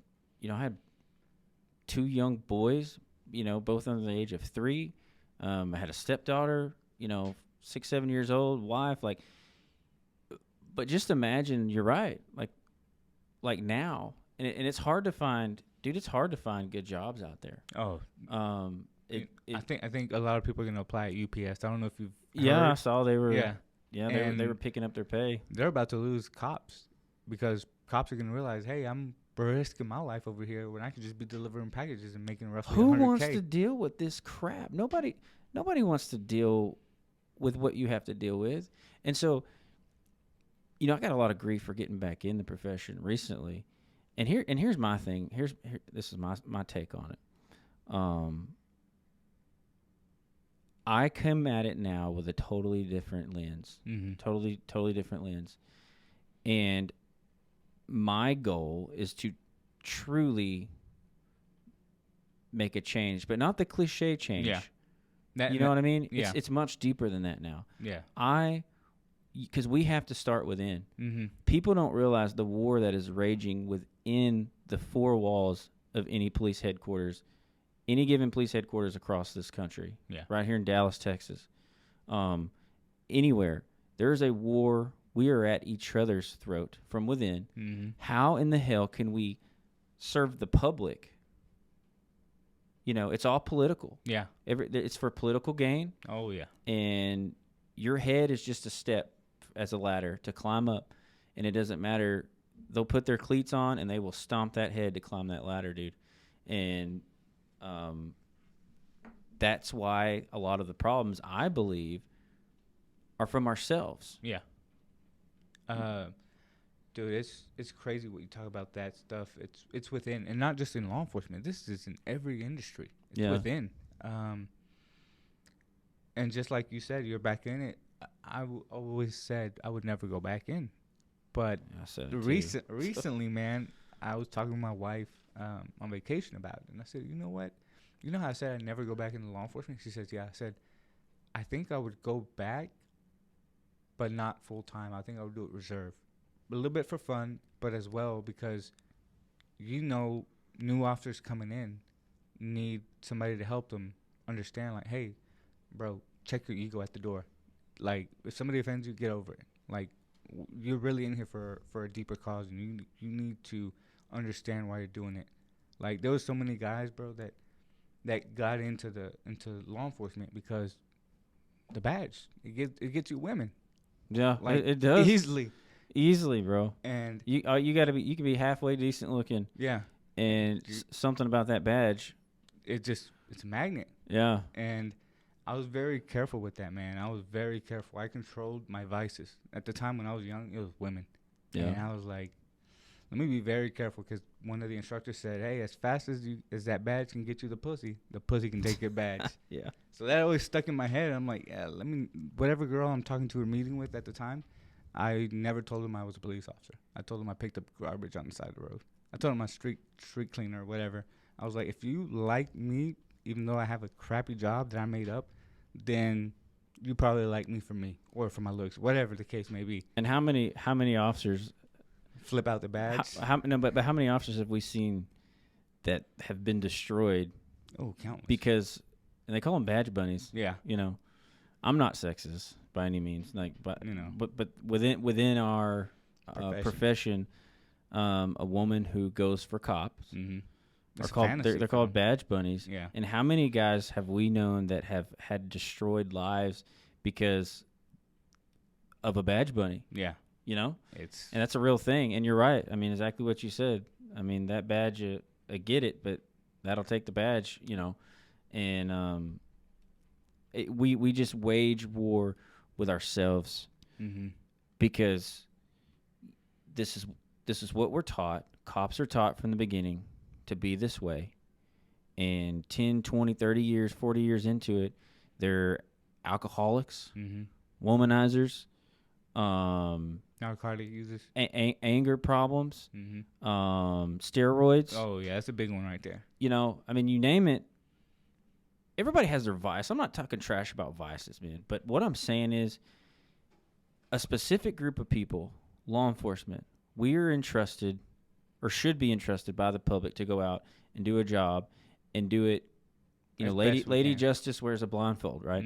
[SPEAKER 2] 2 young boys, both under the age of 3. I had a stepdaughter, 6, 7 years old, wife. Like, But just imagine, you're right. Like now, and it's hard to find, dude. It's hard to find good jobs out there.
[SPEAKER 3] Oh,
[SPEAKER 2] I
[SPEAKER 3] I think a lot of people are gonna apply at UPS. I don't know if you've
[SPEAKER 2] I
[SPEAKER 3] heard.
[SPEAKER 2] saw they were.
[SPEAKER 3] Yeah,
[SPEAKER 2] They were picking up their pay.
[SPEAKER 3] they're about to lose cops because cops are gonna realize, hey, I'm risking my life over here when I could just be delivering packages and making roughly
[SPEAKER 2] Who
[SPEAKER 3] 100K.
[SPEAKER 2] wants to deal with this crap? Nobody wants to deal with what you have to deal with. And so, I got a lot of grief for getting back in the profession recently. And here's my thing. This is my take on it. I come at it now with a totally different lens.
[SPEAKER 3] Mm-hmm.
[SPEAKER 2] Totally different lens. And my goal is to truly make a change, but not the cliche change.
[SPEAKER 3] Yeah.
[SPEAKER 2] You know what I mean?
[SPEAKER 3] Yeah.
[SPEAKER 2] It's much deeper than that now.
[SPEAKER 3] Yeah.
[SPEAKER 2] Because we have to start within.
[SPEAKER 3] Mm-hmm.
[SPEAKER 2] People don't realize the war that is raging within the four walls of any police headquarters, any given police headquarters across this country.
[SPEAKER 3] Yeah.
[SPEAKER 2] Right here in Dallas, Texas. Anywhere. There is a war. We are at each other's throat from within.
[SPEAKER 3] Mm-hmm.
[SPEAKER 2] How in the hell can we serve the public? It's all political.
[SPEAKER 3] Yeah.
[SPEAKER 2] It's for political gain.
[SPEAKER 3] Oh, yeah.
[SPEAKER 2] And your head is just a step as a ladder to climb up. And it doesn't matter. They'll put their cleats on and they will stomp that head to climb that ladder, dude. And that's why a lot of the problems, I believe, are from ourselves.
[SPEAKER 3] Yeah. Dude, it's crazy what you talk about that stuff. It's within, and not just in law enforcement. This is in every industry. It's within. And just like you said, you're back in it. I always said I would never go back in, but
[SPEAKER 2] I said it
[SPEAKER 3] recently, man, I was talking to my wife on vacation about it, and I said, you know what? You know how I said I'd never go back into law enforcement? She says, yeah. I said, I think I would go back, but not full time. I think I would do it reserve. A little bit for fun, but as well because, new officers coming in need somebody to help them understand, like, hey, bro, check your ego at the door. Like, if somebody offends you, get over it. Like, you're really in here for a deeper cause, and you need to understand why you're doing it. Like, there was so many guys, bro, that got into law enforcement because the badge, it gets you women.
[SPEAKER 2] Yeah,
[SPEAKER 3] like,
[SPEAKER 2] it does
[SPEAKER 3] easily,
[SPEAKER 2] bro.
[SPEAKER 3] And
[SPEAKER 2] you can be halfway decent looking.
[SPEAKER 3] Yeah,
[SPEAKER 2] and something about that badge,
[SPEAKER 3] it's a magnet.
[SPEAKER 2] Yeah,
[SPEAKER 3] and I was very careful with that, man. I was very careful. I controlled my vices. At the time when I was young, it was women. Yeah, and I was like, let me be very careful because one of the instructors said, hey, as fast as that badge can get you the pussy can take your badge.
[SPEAKER 2] Yeah.
[SPEAKER 3] So that always stuck in my head. I'm like, yeah, whatever girl I'm talking to or meeting with at the time, I never told them I was a police officer. I told them I picked up garbage on the side of the road. I told them I'm a street cleaner or whatever. I was like, if you like me, even though I have a crappy job that I made up, then you probably like me for me or for my looks, whatever the case may be.
[SPEAKER 2] And how many officers
[SPEAKER 3] flip out the badge?
[SPEAKER 2] But how many officers have we seen that have been destroyed?
[SPEAKER 3] Oh, countless.
[SPEAKER 2] Because, and they call them badge bunnies.
[SPEAKER 3] Yeah.
[SPEAKER 2] I'm not sexist by any means, but within our profession, a woman who goes for cops they're called badge bunnies.
[SPEAKER 3] Yeah.
[SPEAKER 2] And how many guys have we known that have had destroyed lives because of a badge bunny?
[SPEAKER 3] Yeah.
[SPEAKER 2] And that's a real thing. And you're right. I mean, exactly what you said. I mean, that badge, I get it, but that'll take the badge. And we just wage war with ourselves because this is what we're taught. Cops are taught from the beginning to be this way. And 10, 20, 30 years, 40 years into it, they're alcoholics, womanizers,
[SPEAKER 3] narcotic users,
[SPEAKER 2] anger problems, steroids.
[SPEAKER 3] Oh, yeah, that's a big one right there.
[SPEAKER 2] I mean, you name it. Everybody has their vice. I'm not talking trash about vices, man. But what I'm saying is a specific group of people, law enforcement, we are entrusted or should be entrusted by the public to go out and do a job and do it. Lady Justice wears a blindfold, right?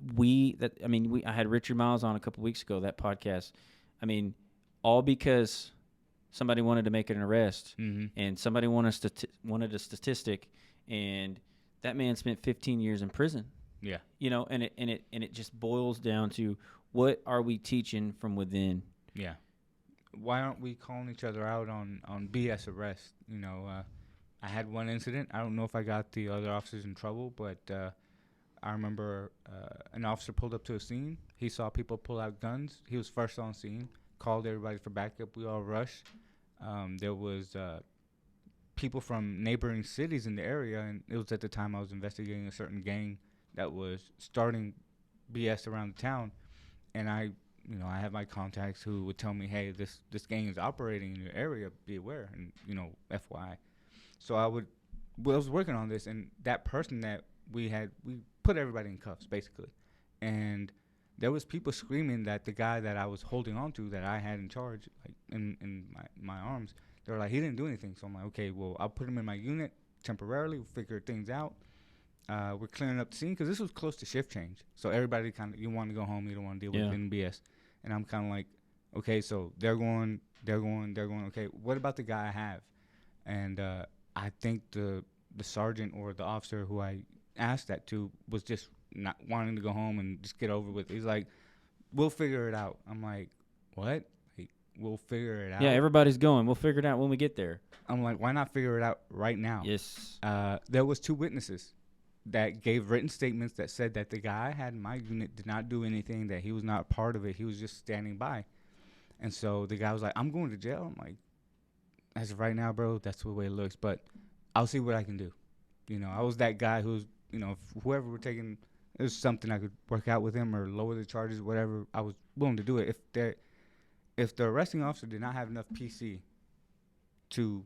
[SPEAKER 2] I had Richard Miles on a couple weeks ago, that podcast. I mean, all because somebody wanted to make an arrest and somebody wanted a statistic, and that man spent 15 years in prison.
[SPEAKER 3] Yeah.
[SPEAKER 2] You know, and it just boils down to, what are we teaching from within? Yeah.
[SPEAKER 3] Why aren't we calling each other out on BS arrest? You know, I had one incident. I don't know if I got the other officers in trouble, but I remember an officer pulled up to a scene. He saw people pull out guns. He was first on scene, called everybody for backup. We all rushed. There was people from neighboring cities in the area, and it was at the time I was investigating a certain gang that was starting BS around the town. And I have my contacts who would tell me, hey, this gang is operating in your area, be aware, and, FYI. So I was working on this, and that person that we put everybody in cuffs, basically. And there was people screaming that the guy that I was holding on to, that I had in charge, like in my arms, they were like, he didn't do anything. So I'm like, okay, well, I'll put him in my unit temporarily, we'll figure things out. We're clearing up the scene, because this was close to shift change. So everybody you want to go home, you don't want to deal with NBS. And I'm kind of like, okay, so they're going. Okay, what about the guy I have? And I think the sergeant or the officer who I asked that to was just not wanting to go home and just get over with. He's like, we'll figure it out. I'm like, what? Like, we'll figure it out?
[SPEAKER 2] Yeah, everybody's going. We'll figure it out when we get there.
[SPEAKER 3] I'm like, why not figure it out right now?
[SPEAKER 2] Yes.
[SPEAKER 3] There was 2 witnesses that gave written statements that said that the guy I had in my unit did not do anything, that he was not part of it. He was just standing by. And so the guy was like, I'm going to jail. I'm like, as of right now, bro, that's the way it looks. But I'll see what I can do. I was that guy who's, if whoever were taking, it was something I could work out with him or lower the charges, whatever, I was willing to do it. If the arresting officer did not have enough PC to,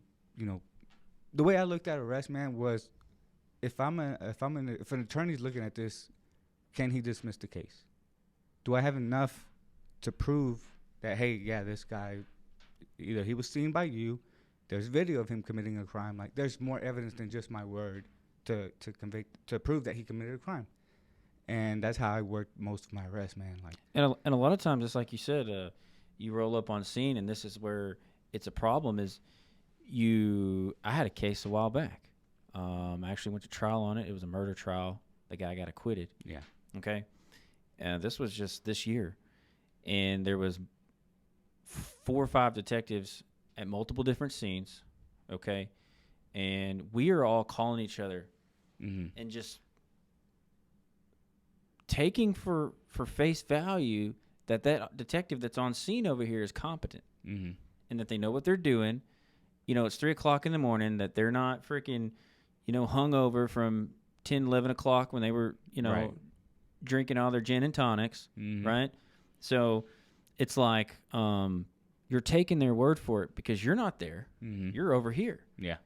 [SPEAKER 3] the way I looked at arrest, man, was, if an attorney's looking at this, can he dismiss the case? Do I have enough to prove that, hey, yeah, this guy, either he was seen by you, there's video of him committing a crime, like there's more evidence than just my word to prove that he committed a crime. And that's how I worked most of my arrests, man. Like,
[SPEAKER 2] and a lot of times, it's like you said, you roll up on scene, and this is where it's a problem. I had a case a while back. I actually went to trial on it. It was a murder trial. The guy got acquitted.
[SPEAKER 3] Yeah.
[SPEAKER 2] Okay. And this was just this year, and there was 4 or 5 detectives at multiple different scenes. Okay. And we are all calling each other and just taking for face value that detective that's on scene over here is competent and that they know what they're doing. It's 3 o'clock in the morning, that they're not freaking, hungover from 10, 11 o'clock when they were,
[SPEAKER 3] right,
[SPEAKER 2] drinking all their gin and tonics, right? So it's like you're taking their word for it because you're not there. You're over here.
[SPEAKER 3] Yeah.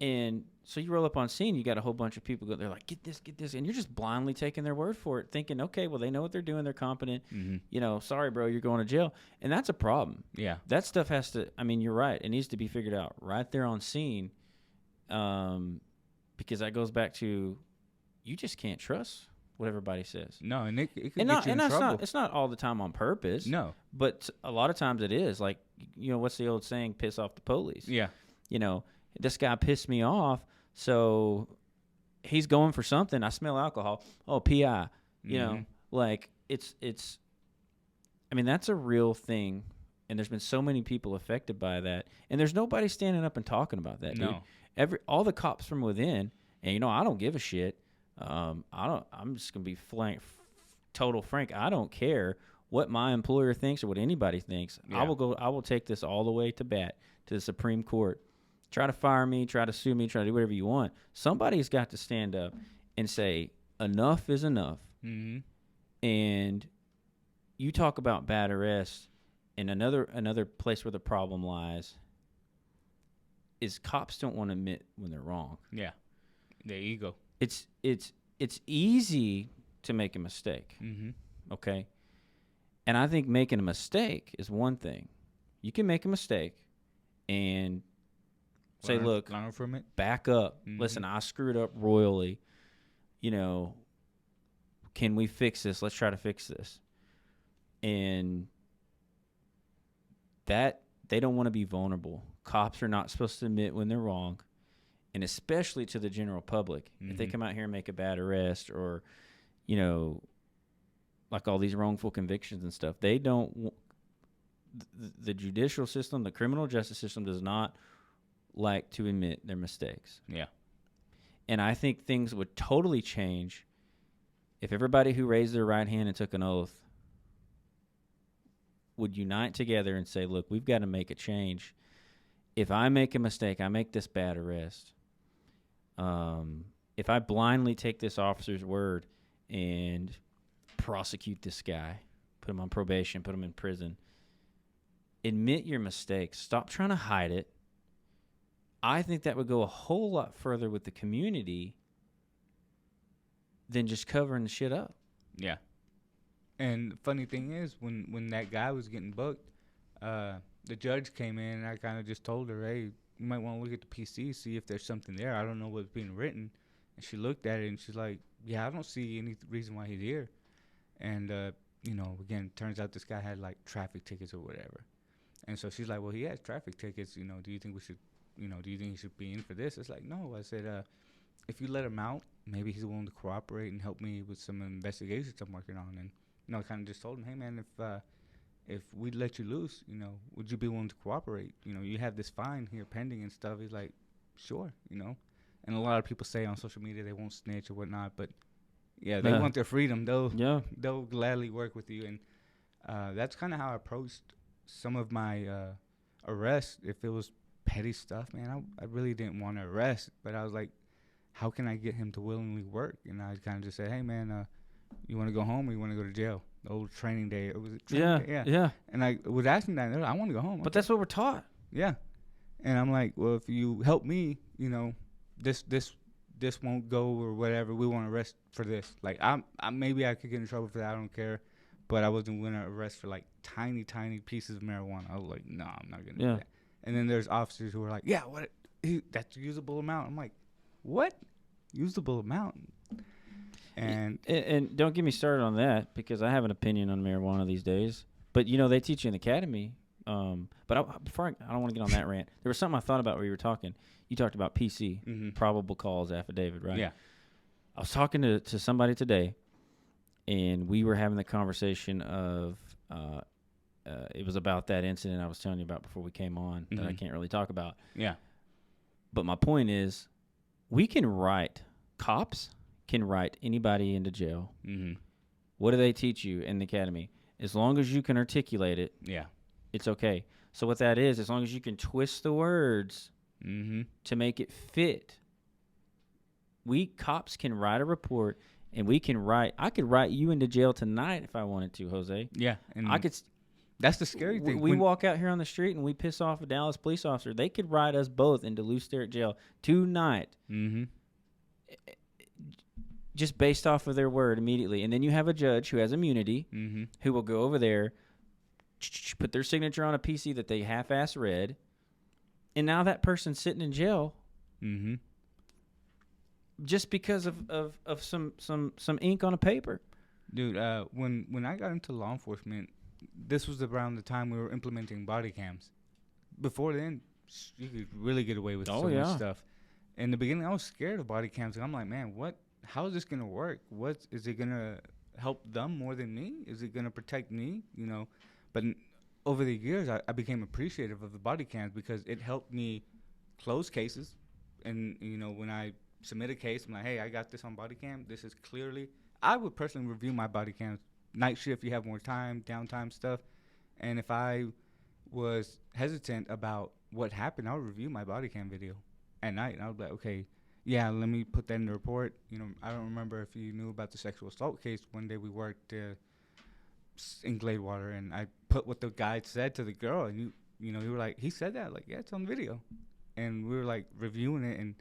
[SPEAKER 2] And so you roll up on scene, you got a whole bunch of people go, they're like, get this, and you're just blindly taking their word for it, thinking, okay, well, they know what they're doing, they're competent. Sorry, bro, you're going to jail. And that's a problem.
[SPEAKER 3] Yeah.
[SPEAKER 2] That stuff has to, you're right, it needs to be figured out right there on scene, because that goes back to, you just can't trust what everybody says.
[SPEAKER 3] No, and it can get you in trouble.
[SPEAKER 2] It's not all the time on purpose.
[SPEAKER 3] No.
[SPEAKER 2] But a lot of times it is. Like, what's the old saying, piss off the police?
[SPEAKER 3] Yeah.
[SPEAKER 2] This guy pissed me off, so he's going for something. I smell alcohol. Oh, PI. Like, it's that's a real thing, and there's been so many people affected by that, and there's nobody standing up and talking about that.
[SPEAKER 3] No.
[SPEAKER 2] Dude. All the cops from within, and I don't give a shit. I'm just gonna be total frank. I don't care what my employer thinks or what anybody thinks.
[SPEAKER 3] Yeah.
[SPEAKER 2] I will take this all the way to the Supreme Court. Try to fire me, try to sue me, try to do whatever you want. Somebody's got to stand up and say, enough is enough. And you talk about bad arrests, and another place where the problem lies is cops don't want to admit when they're wrong.
[SPEAKER 3] Yeah. Their ego.
[SPEAKER 2] It's easy to make a mistake. Okay? And I think making a mistake is one thing. You can make a mistake and say, look,
[SPEAKER 3] learn from it.
[SPEAKER 2] Back up. Listen, I screwed up royally. Can can we fix this? Let's try to fix this. And that they don't want to be vulnerable. Cops are not supposed to admit when they're wrong, and especially to the general public. If they come out here and make a bad arrest or, like all these wrongful convictions and stuff, they don't the judicial system, the criminal justice system does not like to admit their mistakes.
[SPEAKER 3] Yeah.
[SPEAKER 2] And I think things would totally change if everybody who raised their right hand and took an oath would unite together and say, look, we've got to make a change. If I make a mistake, I make this bad arrest. If I blindly take this officer's word and prosecute this guy, put him on probation, put him in prison, admit your mistakes. Stop trying to hide it. I think that would go a whole lot further with the community than just covering the shit up.
[SPEAKER 3] Yeah. And the funny thing is, when that guy was getting booked, the judge came in and I kind of just told her, hey, you might want to look at the PC, see if there's something there. I don't know what's being written. And she looked at it and she's like, yeah, I don't see any reason why he's here. And, again, turns out this guy had like traffic tickets or whatever. And so she's like, well, he has traffic tickets. Do you think we should, do you think he should be in for this? It's like, no. I said, if you let him out, maybe he's willing to cooperate and help me with some investigations I'm working on. And, I kind of just told him, hey, man, if we let you loose, would you be willing to cooperate? You have this fine here pending and stuff. He's like, sure, And a lot of people say on social media they won't snitch or whatnot, but yeah, they want their freedom. They'll gladly work with you. And that's kind of how I approached some of my arrests. If it was petty stuff, man, I really didn't want to arrest, but I was like, how can I get him to willingly work? And I kind of just said, hey, man, you want to go home or you want to go to jail? The old training day. Was it training day? Yeah. And I was asking that. I want to go home.
[SPEAKER 2] But that's what we're taught.
[SPEAKER 3] Yeah. And I'm like, well, if you help me, this won't go or whatever. We want to arrest for this. Like, I maybe I could get in trouble for that. I don't care. But I wasn't going to arrest for, like, tiny, tiny pieces of marijuana. I was like, no, I'm not going to do that. And then there's officers who are like, yeah, what? That's a usable amount. I'm like, what? Usable amount? And
[SPEAKER 2] don't get me started on that because I have an opinion on marijuana these days. But, they teach you in the academy. But I don't want to get on that rant. There was something I thought about while you were talking. You talked about PC, probable cause affidavit, right?
[SPEAKER 3] Yeah.
[SPEAKER 2] I was talking to somebody today, and we were having the conversation of it was about that incident I was telling you about before we came on that I can't really talk about.
[SPEAKER 3] Yeah.
[SPEAKER 2] But my point is, cops can write anybody into jail. What do they teach you in the academy? As long as you can articulate it, it's okay. So what that is, as long as you can twist the words to make it fit, we cops can write a report, and I could write you into jail tonight if I wanted to, Jose.
[SPEAKER 3] Yeah. And
[SPEAKER 2] I could.
[SPEAKER 3] That's the scary thing.
[SPEAKER 2] We walk out here on the street and we piss off a Dallas police officer. They could write us both into Lou Sterrett jail tonight. Just based off of their word immediately. And then you have a judge who has immunity who will go over there, put their signature on a PC that they half-ass read, and now that person's sitting in jail just because of some ink on a paper.
[SPEAKER 3] Dude, when I got into law enforcement, this was around the time we were implementing body cams. Before then, you could really get away with so much stuff. In the beginning, I was scared of body cams. And I'm like, man, how is this going to work? Is it going to help them more than me? Is it going to protect me? But over the years, I became appreciative of the body cams because it helped me close cases. And, when I submit a case, I'm like, hey, I got this on body cam. This is clearly, I would personally review my body cams. Night shift, you have more time, downtime stuff. And if I was hesitant about what happened, I would review my body cam video at night. And I would be like, okay, yeah, let me put that in the report. I don't remember if you knew about the sexual assault case. One day we worked in Gladewater, and I put what the guy said to the girl. And, you were like, he said that? Like, yeah, it's on video. And we were, like, reviewing it. And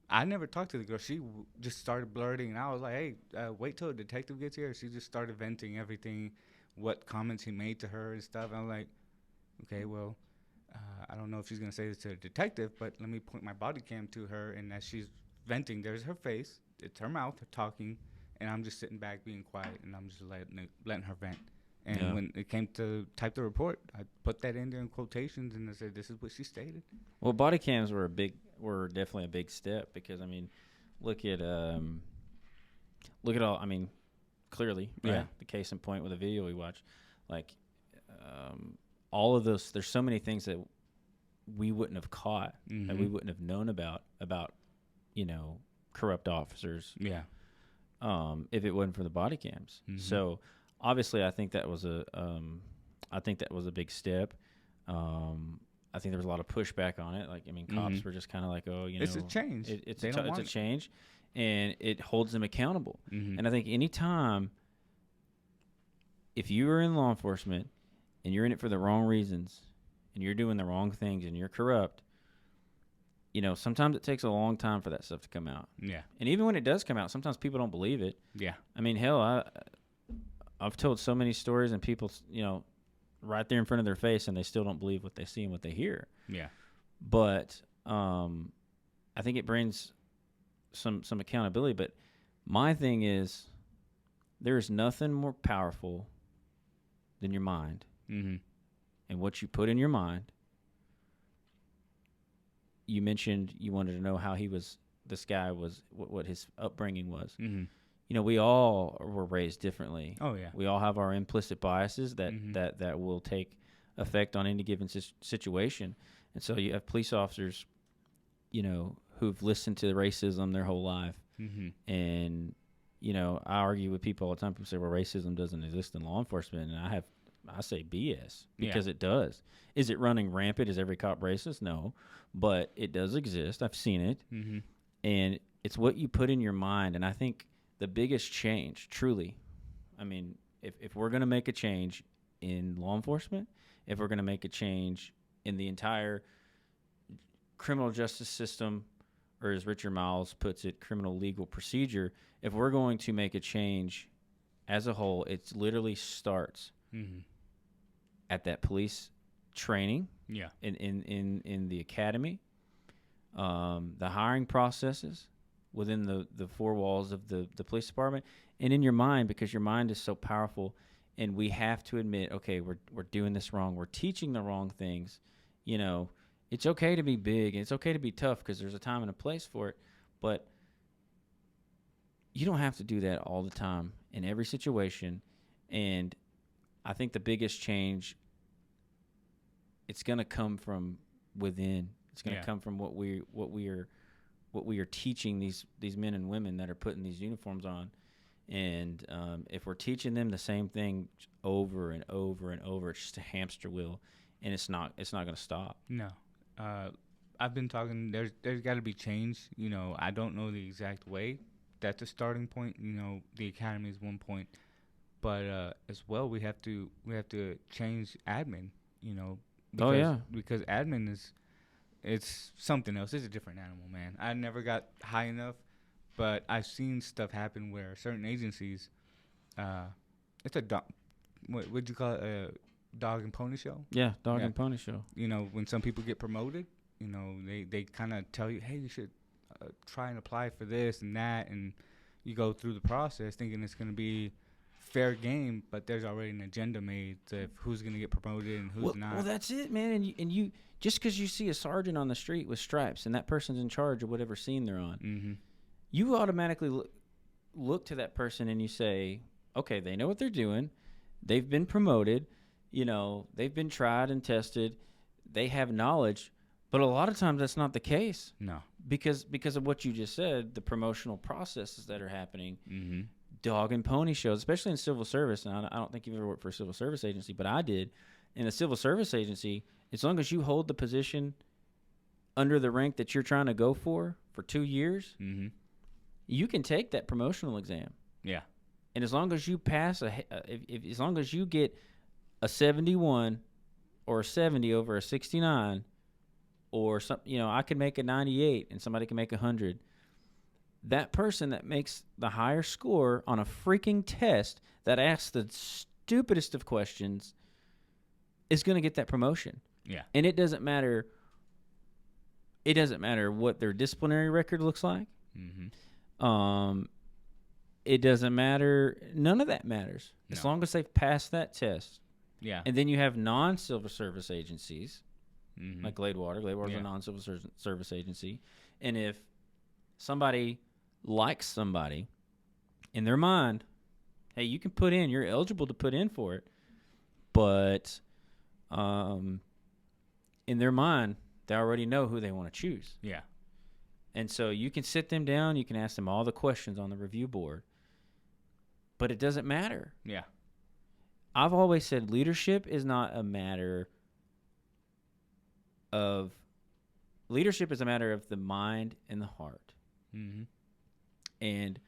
[SPEAKER 3] I never talked to the girl. She just started blurting. And I was like, hey, wait till a detective gets here. She just started venting everything, what comments he made to her and stuff. And I was like, okay, well, I don't know if she's going to say this to a detective, but let me point my body cam to her. And as she's venting, there's her face. It's her mouth talking. and I'm just sitting back being quiet, and I'm just letting her vent. And
[SPEAKER 2] Yeah.
[SPEAKER 3] when it came to type the report, I put that in there in quotations, and I said, "This is what she stated."
[SPEAKER 2] Well, body cams were definitely a big step because I mean, look at all. I mean, clearly, right?
[SPEAKER 3] Yeah.
[SPEAKER 2] The case in point with the video we watched, like all of those. There's so many things that we wouldn't have caught, that we wouldn't have known about corrupt officers.
[SPEAKER 3] Yeah.
[SPEAKER 2] If it wasn't for the body cams. So obviously, I think that was a big step. I think there was a lot of pushback on it. Like, I mean, cops were just kind of like, oh,
[SPEAKER 3] it's a change.
[SPEAKER 2] It's a change, and it holds them accountable. And I think anytime, if you are in law enforcement and you're in it for the wrong reasons and you're doing the wrong things and you're corrupt, sometimes it takes a long time for that stuff to come out.
[SPEAKER 3] Yeah.
[SPEAKER 2] And even when it does come out, sometimes people don't believe it.
[SPEAKER 3] Yeah.
[SPEAKER 2] I mean, hell, I've told so many stories and people, right there in front of their face, and they still don't believe what they see and what they hear.
[SPEAKER 3] Yeah.
[SPEAKER 2] But I think it brings some accountability. But my thing is, there is nothing more powerful than your mind and what you put in your mind. You mentioned you wanted to know how this guy was, what his upbringing was. We all were raised differently.
[SPEAKER 3] Oh, yeah.
[SPEAKER 2] We all have our implicit biases that will take effect on any given situation. And so you have police officers, who've listened to racism their whole life. And, I argue with people all the time. People say, well, racism doesn't exist in law enforcement. And I say BS, because it does. Is it running rampant? Is every cop racist? No, but it does exist. I've seen it. And it's what you put in your mind. And I think the biggest change, truly, I mean, if we're going to make a change in law enforcement, if we're going to make a change in the entire criminal justice system, or as Richard Miles puts it, criminal legal procedure, if we're going to make a change as a whole, it literally starts at that police training, in the academy, the hiring processes within the four walls of the police department, and in your mind, because your mind is so powerful. And we have to admit, okay, we're doing this wrong. We're teaching the wrong things. It's okay to be big and it's okay to be tough, because there's a time and a place for it. But you don't have to do that all the time in every situation. And I think the biggest change, it's going to come from within. It's going to come from what we are teaching these men and women that are putting these uniforms on. And if we're teaching them the same thing over and over and over, it's just a hamster wheel, and it's not going to stop.
[SPEAKER 3] No. I've been talking, there's got to be change. I don't know the exact way. That's a starting point. The academy is one point. But as well, we have to change admin, because admin it's something else. It's a different animal, man. I never got high enough, but I've seen stuff happen where certain agencies, it's a dog. What would you call it? A dog and pony show?
[SPEAKER 2] Yeah, dog and pony show.
[SPEAKER 3] When some people get promoted, they kind of tell you, hey, you should try and apply for this and that, and you go through the process thinking it's going to be fair game, but there's already an agenda made to who's going to get promoted and who's not.
[SPEAKER 2] Well, that's it, man. And you just because you see a sergeant on the street with stripes and that person's in charge of whatever scene they're on, you automatically look to that person and you say, okay, they know what they're doing. They've been promoted. They've been tried and tested. They have knowledge. But a lot of times that's not the case.
[SPEAKER 3] No.
[SPEAKER 2] Because of what you just said, the promotional processes that are happening, dog and pony shows, especially in civil service. And I don't think you've ever worked for a civil service agency, but I did. In a civil service agency, as long as you hold the position under the rank that you're trying to go for 2 years, you can take that promotional exam.
[SPEAKER 3] Yeah.
[SPEAKER 2] And as long as you pass, as long as you get a 71 or a 70 over a 69, or some, I could make a 98 and somebody can make 100. That person that makes the higher score on a freaking test that asks the stupidest of questions is going to get that promotion.
[SPEAKER 3] Yeah.
[SPEAKER 2] And it doesn't matter. It doesn't matter what their disciplinary record looks like. it doesn't matter. None of that matters as
[SPEAKER 3] No.
[SPEAKER 2] long as they've passed that test.
[SPEAKER 3] Yeah.
[SPEAKER 2] And then you have non-civil service agencies
[SPEAKER 3] Mm-hmm.
[SPEAKER 2] like Gladewater. Gladewater's
[SPEAKER 3] Yeah.
[SPEAKER 2] a non-civil service agency. And if somebody likes somebody in their mind, hey, you can put in, you're eligible to put in for it, but in their mind, they already know who they want to choose.
[SPEAKER 3] Yeah.
[SPEAKER 2] And so you can sit them down, you can ask them all the questions on the review board, but it doesn't matter.
[SPEAKER 3] Yeah.
[SPEAKER 2] I've always said leadership is not a matter of the mind and the heart.
[SPEAKER 3] Mm-hmm.
[SPEAKER 2] And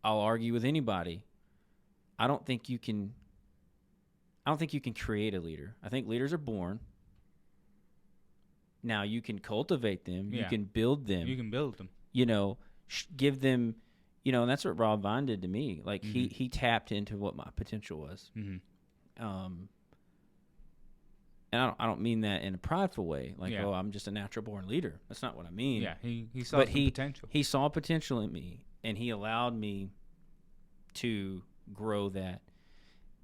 [SPEAKER 2] I'll argue with anybody. I don't think you can create a leader. I think leaders are born. Now you can cultivate them.
[SPEAKER 3] Yeah.
[SPEAKER 2] You can build them.
[SPEAKER 3] You can build them.
[SPEAKER 2] Give them, and that's what Rob Vine did to me. Like
[SPEAKER 3] Mhm.
[SPEAKER 2] he tapped into what my potential was.
[SPEAKER 3] Mm-hmm.
[SPEAKER 2] And I don't mean that in a prideful way. Like,
[SPEAKER 3] Yeah.
[SPEAKER 2] oh, I'm just a natural born leader. That's not what I mean.
[SPEAKER 3] Yeah. He saw
[SPEAKER 2] But
[SPEAKER 3] some potential.
[SPEAKER 2] He saw potential in me, and he allowed me to grow that.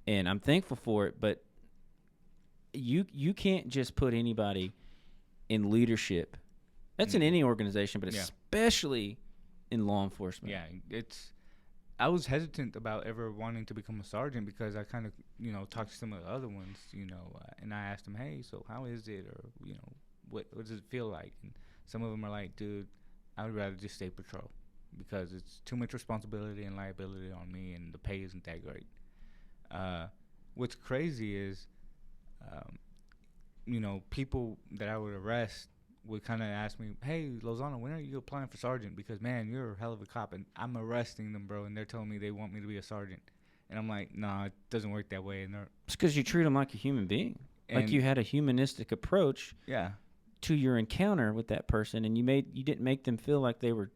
[SPEAKER 2] And I'm thankful for it. But you can't just put anybody in leadership. That's in any organization, but
[SPEAKER 3] Yeah.
[SPEAKER 2] especially in law enforcement.
[SPEAKER 3] Yeah, I was hesitant about ever wanting to become a sergeant because I kind of, talked to some of the other ones, and I asked them, hey, so how is it? Or, what does it feel like? And some of them are like, dude, I would rather just stay patrol because it's too much responsibility and liability on me and the pay isn't that great. What's crazy is, people that I would arrest would kind of ask me, hey, Lozano, when are you applying for sergeant? Because, man, you're a hell of a cop. And I'm arresting them, bro, and they're telling me they want me to be a sergeant. And I'm like, nah, it doesn't work that way. And
[SPEAKER 2] It's because you treat them like a human being. Like you had a humanistic approach to your encounter with that person, and you didn't make them feel like they were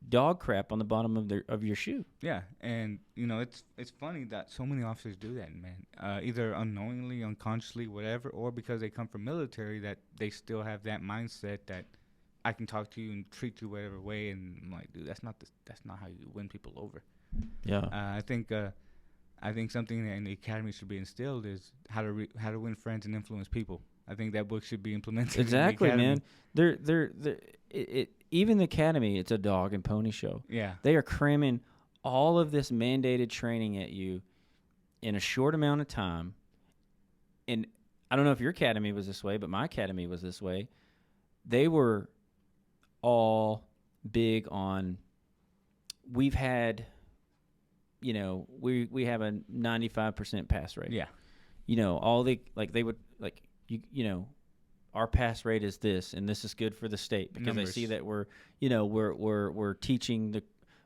[SPEAKER 2] dog crap on the bottom of your shoe.
[SPEAKER 3] Yeah, and, it's funny that so many officers do that, man. Either unknowingly, unconsciously, whatever, or because they come from military that they still have that mindset that I can talk to you and treat you whatever way. And I'm like, dude, that's not how you win people over.
[SPEAKER 2] Yeah.
[SPEAKER 3] I think something that in the academy should be instilled is how to win friends and influence people. I think that book should be implemented.
[SPEAKER 2] Exactly,
[SPEAKER 3] in the academy.
[SPEAKER 2] man. Even the academy, it's a dog and pony show.
[SPEAKER 3] Yeah.
[SPEAKER 2] They are cramming all of this mandated training at you in a short amount of time. And I don't know if your academy was this way, but my academy was this way. They were all big on, we've had, we have a 95% pass rate.
[SPEAKER 3] Yeah.
[SPEAKER 2] Our pass rate is this, and this is good for the state because
[SPEAKER 3] Numbers.
[SPEAKER 2] they see that we're teaching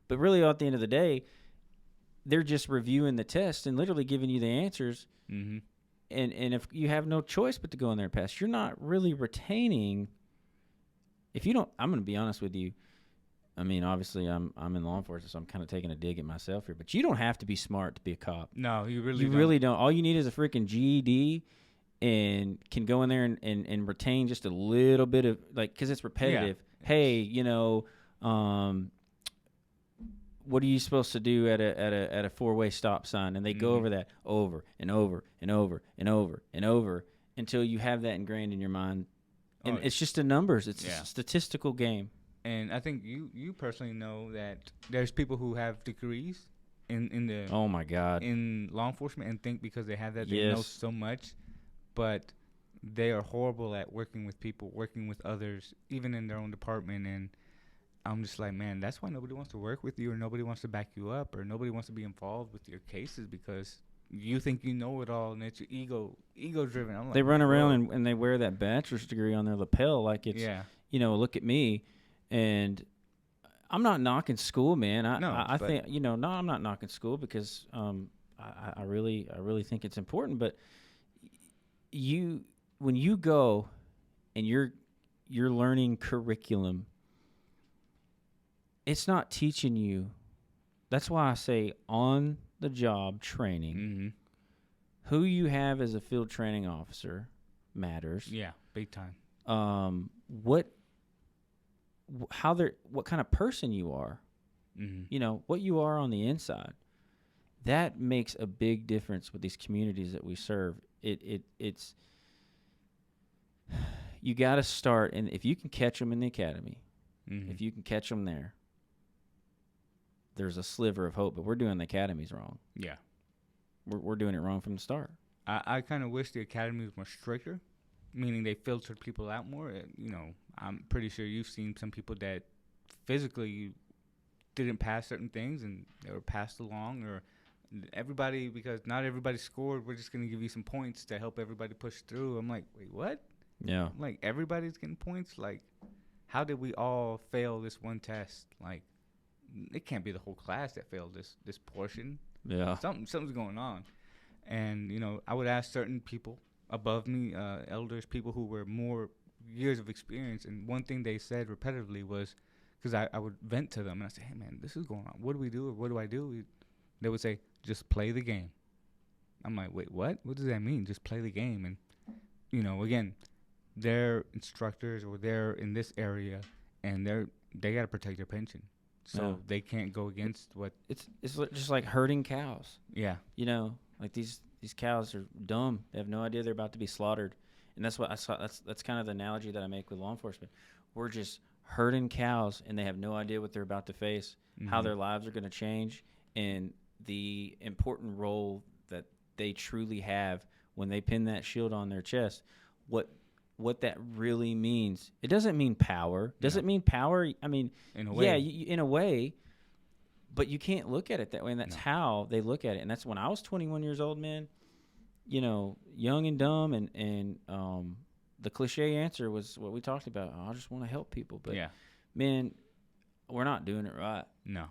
[SPEAKER 2] but really at the end of the day, they're just reviewing the test and literally giving you the answers.
[SPEAKER 3] Mm-hmm.
[SPEAKER 2] And if you have no choice but to go in there and pass, you're not really retaining. If you don't, I'm going to be honest with you. I mean, obviously, I'm in law enforcement, so I'm kind of taking a dig at myself here. But you don't have to be smart to be a cop.
[SPEAKER 3] No, you really
[SPEAKER 2] don't. All you need is a freaking GED, and can go in there and retain just a little bit of, like, because it's repetitive.
[SPEAKER 3] Yeah.
[SPEAKER 2] Hey, what are you supposed to do at a four-way stop sign? And they go over that over and over and over and over and over until you have that ingrained in your mind. And it's just the numbers. It's a statistical game.
[SPEAKER 3] And I think you personally know that there's people who have degrees in the
[SPEAKER 2] oh my God
[SPEAKER 3] in law enforcement and think because they have that they know so much, but they are horrible at working with people, working with others, even in their own department. And I'm just like, man, that's why nobody wants to work with you, or nobody wants to back you up, or nobody wants to be involved with your cases because you think you know it all, and it's your ego driven. I'm like,
[SPEAKER 2] they run around and they wear that bachelor's degree on their lapel like it's look at me. And I'm not knocking school, man. I think I'm not knocking school because I really think it's important. But when you go and you're learning curriculum, it's not teaching you. That's why I say on the job training.
[SPEAKER 3] Mm-hmm.
[SPEAKER 2] Who you have as a field training officer matters.
[SPEAKER 3] Yeah, big time.
[SPEAKER 2] What kind of person you are What you are on the inside. That makes a big difference with these communities that we serve. It's you got to start, and if you can catch them in the academy, if you can catch them there, there's a sliver of hope. But we're doing the academies wrong.
[SPEAKER 3] Yeah,
[SPEAKER 2] we're doing it wrong from the start.
[SPEAKER 3] I kind of wish the academy was more stricter, meaning they filtered people out more. I'm pretty sure you've seen some people that physically didn't pass certain things and they were passed along, or everybody, because not everybody scored, we're just going to give you some points to help everybody push through. I'm like, wait, what?
[SPEAKER 2] Yeah.
[SPEAKER 3] Like, everybody's getting points? Like, how did we all fail this one test? Like, it can't be the whole class that failed this portion.
[SPEAKER 2] Yeah.
[SPEAKER 3] Something's going on. And, I would ask certain people above me, elders, people who were more years of experience, and one thing they said repetitively was, because I would vent to them, and I say, hey, man, this is going on. What do we do, or what do I do? They would say, just play the game. I'm like, wait, what? What does that mean? Just play the game. And, again, they're instructors, or they're in this area, and they got to protect their pension. So they can't go against what...
[SPEAKER 2] It's just like herding cows.
[SPEAKER 3] Yeah.
[SPEAKER 2] Like these cows are dumb. They have no idea they're about to be slaughtered. And that's what I saw. That's kind of the analogy that I make with law enforcement. We're just herding cows, and they have no idea what they're about to face, how their lives are going to change, and the important role that they truly have when they pin that shield on their chest. What that really means. It doesn't mean power. Does it mean power? I mean,
[SPEAKER 3] in a way.
[SPEAKER 2] Yeah, in a way. But you can't look at it that way, and that's how they look at it. And that's when I was 21 years old, man. Young and dumb, and the cliche answer was what we talked about. I just want to help people, but man, we're not doing it right.
[SPEAKER 3] No,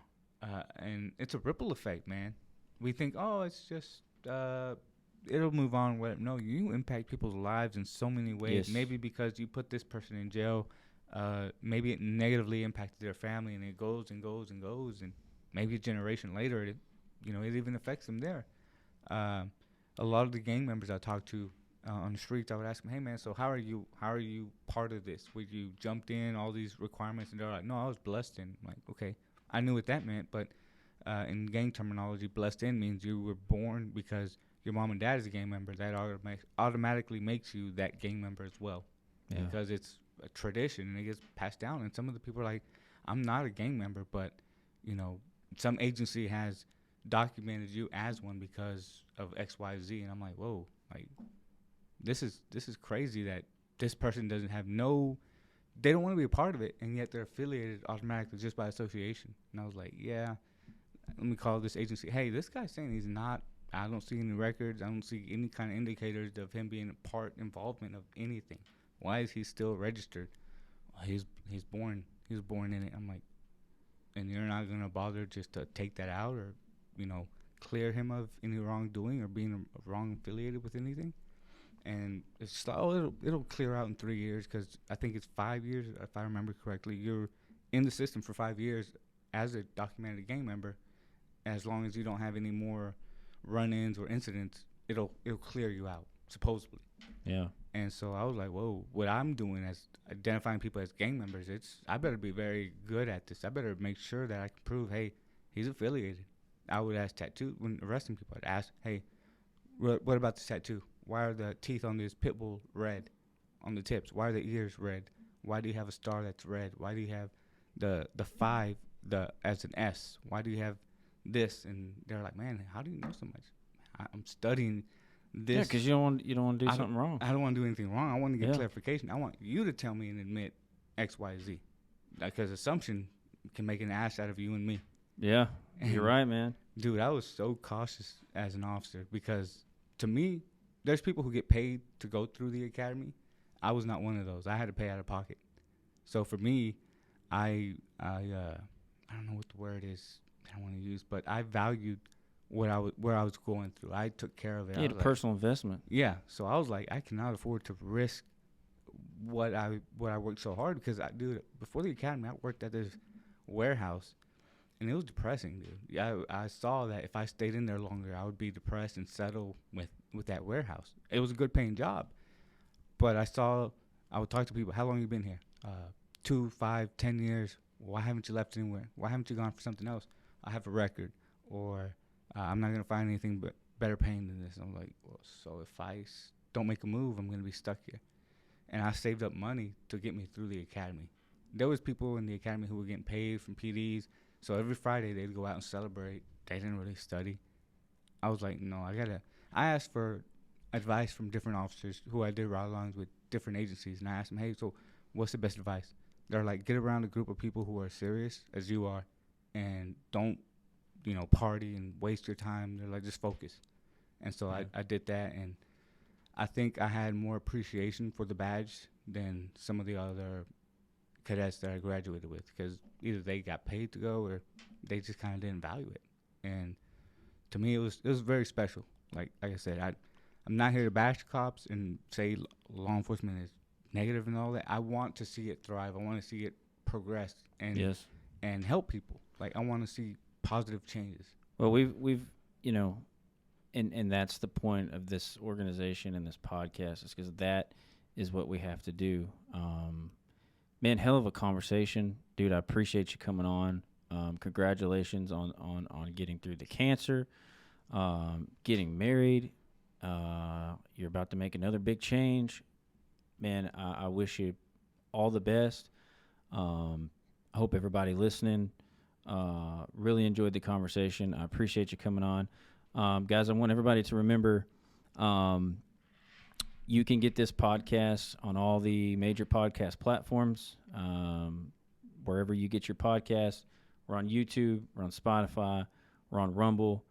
[SPEAKER 3] and it's a ripple effect, man. We think, oh, it's just it'll move on. No, you impact people's lives in so many ways.
[SPEAKER 2] Yes.
[SPEAKER 3] Maybe because you put this person in jail, maybe it negatively impacted their family, and it goes and goes and goes, and maybe a generation later, it even affects them there. A lot of the gang members I talked to on the streets, I would ask them, hey, man, so how are you part of this? Where you jumped in, all these requirements, and they're like, no, I was blessed in. I'm like, okay, I knew what that meant, but in gang terminology, blessed in means you were born because your mom and dad is a gang member. That automatically makes you that gang member as well, because it's a tradition and it gets passed down. And some of the people are like, I'm not a gang member, but, some agency has documented you as one because of X, Y, Z, and I'm like, whoa, like this is crazy that this person doesn't have they don't want to be a part of it, and yet they're affiliated automatically just by association. And I was like, yeah, let me call this agency. Hey, this guy's saying he's not. I don't see any records. I don't see any kind of indicators of him being involvement of anything. Why is he still registered? Well, he was born in it. I'm like, and you're not gonna bother just to take that out, or clear him of any wrongdoing or being wrong affiliated with anything. And it's just like, oh, it'll clear out in 3 years, because I think it's 5 years, if I remember correctly. You're in the system for 5 years as a documented gang member. As long as you don't have any more run-ins or incidents, it'll clear you out, supposedly.
[SPEAKER 2] Yeah.
[SPEAKER 3] And so I was like, whoa, what I'm doing as identifying people as gang members, I better be very good at this. I better make sure that I can prove, hey, he's affiliated. I would ask when arresting people, I'd ask, hey, what about this tattoo? Why are the teeth on this pit bull red on the tips? Why are the ears red? Why do you have a star that's red? Why do you have the 5 as an S? Why do you have this? And they're like, man, how do you know so much? I'm studying this.
[SPEAKER 2] Yeah, because you don't want to do something wrong.
[SPEAKER 3] I don't want to do anything wrong. I want to get clarification. I want you to tell me and admit X, Y, Z. Because assumption can make an ass out of you and me.
[SPEAKER 2] Yeah, you're right, man.
[SPEAKER 3] Dude, I was so cautious as an officer, because to me, there's people who get paid to go through the academy. I was not one of those. I had to pay out of pocket. So for me, I don't know what the word is that I want to use, but I valued where I was going through. I took care of it.
[SPEAKER 2] You had a personal investment.
[SPEAKER 3] Yeah. So I was like, I cannot afford to risk what I worked so hard, because before the academy, I worked at this warehouse. And it was depressing, dude. Yeah, I saw that if I stayed in there longer, I would be depressed and settle with that warehouse. It was a good paying job. But I would talk to people, how long you been here? 2, 5, 10 years. why haven't you left anywhere? Why haven't you gone for something else? I have a record, or I'm not going to find anything but better paying than this. I'm like, well, so if I don't make a move, I'm going to be stuck here. And I saved up money to get me through the academy. There was people in the academy who were getting paid from PDs, so every Friday they'd go out and celebrate. They didn't really study. I was like, no, I asked for advice from different officers who I did ride-alongs with different agencies, and I asked them, hey, so what's the best advice? They're like, get around a group of people who are serious as you are, and don't, party and waste your time. They're like, just focus. And so I did that, and I think I had more appreciation for the badge than some of the other cadets that I graduated with, because either they got paid to go or they just kind of didn't value it. And to me, it was very special. Like I said, I'm not here to bash cops and say law enforcement is negative and all that. I want to see it thrive. I want to see it progress and help people. Like, I want to see positive changes.
[SPEAKER 2] Well, we've and that's the point of this organization and this podcast, is because that is what we have to do. Man, hell of a conversation, dude. I appreciate you coming on. Congratulations on getting through the cancer, getting married. You're about to make another big change. Man, I wish you all the best. I hope everybody listening really enjoyed the conversation. I appreciate you coming on. Guys, I want everybody to remember you can get this podcast on all the major podcast platforms, wherever you get your podcast. We're on YouTube. We're on Spotify. We're on Rumble.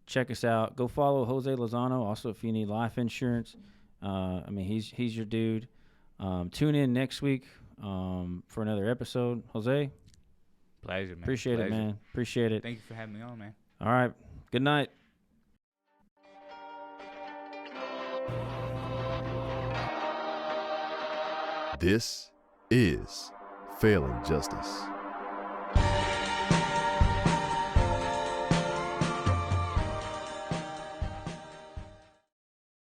[SPEAKER 2] Check us out. Go follow Jose Lozano. Also, if you need life insurance, he's your dude. Tune in next week for another episode. Jose,
[SPEAKER 3] pleasure, man.
[SPEAKER 2] Appreciate it, man. Appreciate it.
[SPEAKER 3] Thank you for having me on, man.
[SPEAKER 2] All right. Good night.
[SPEAKER 1] This is Failing Justice.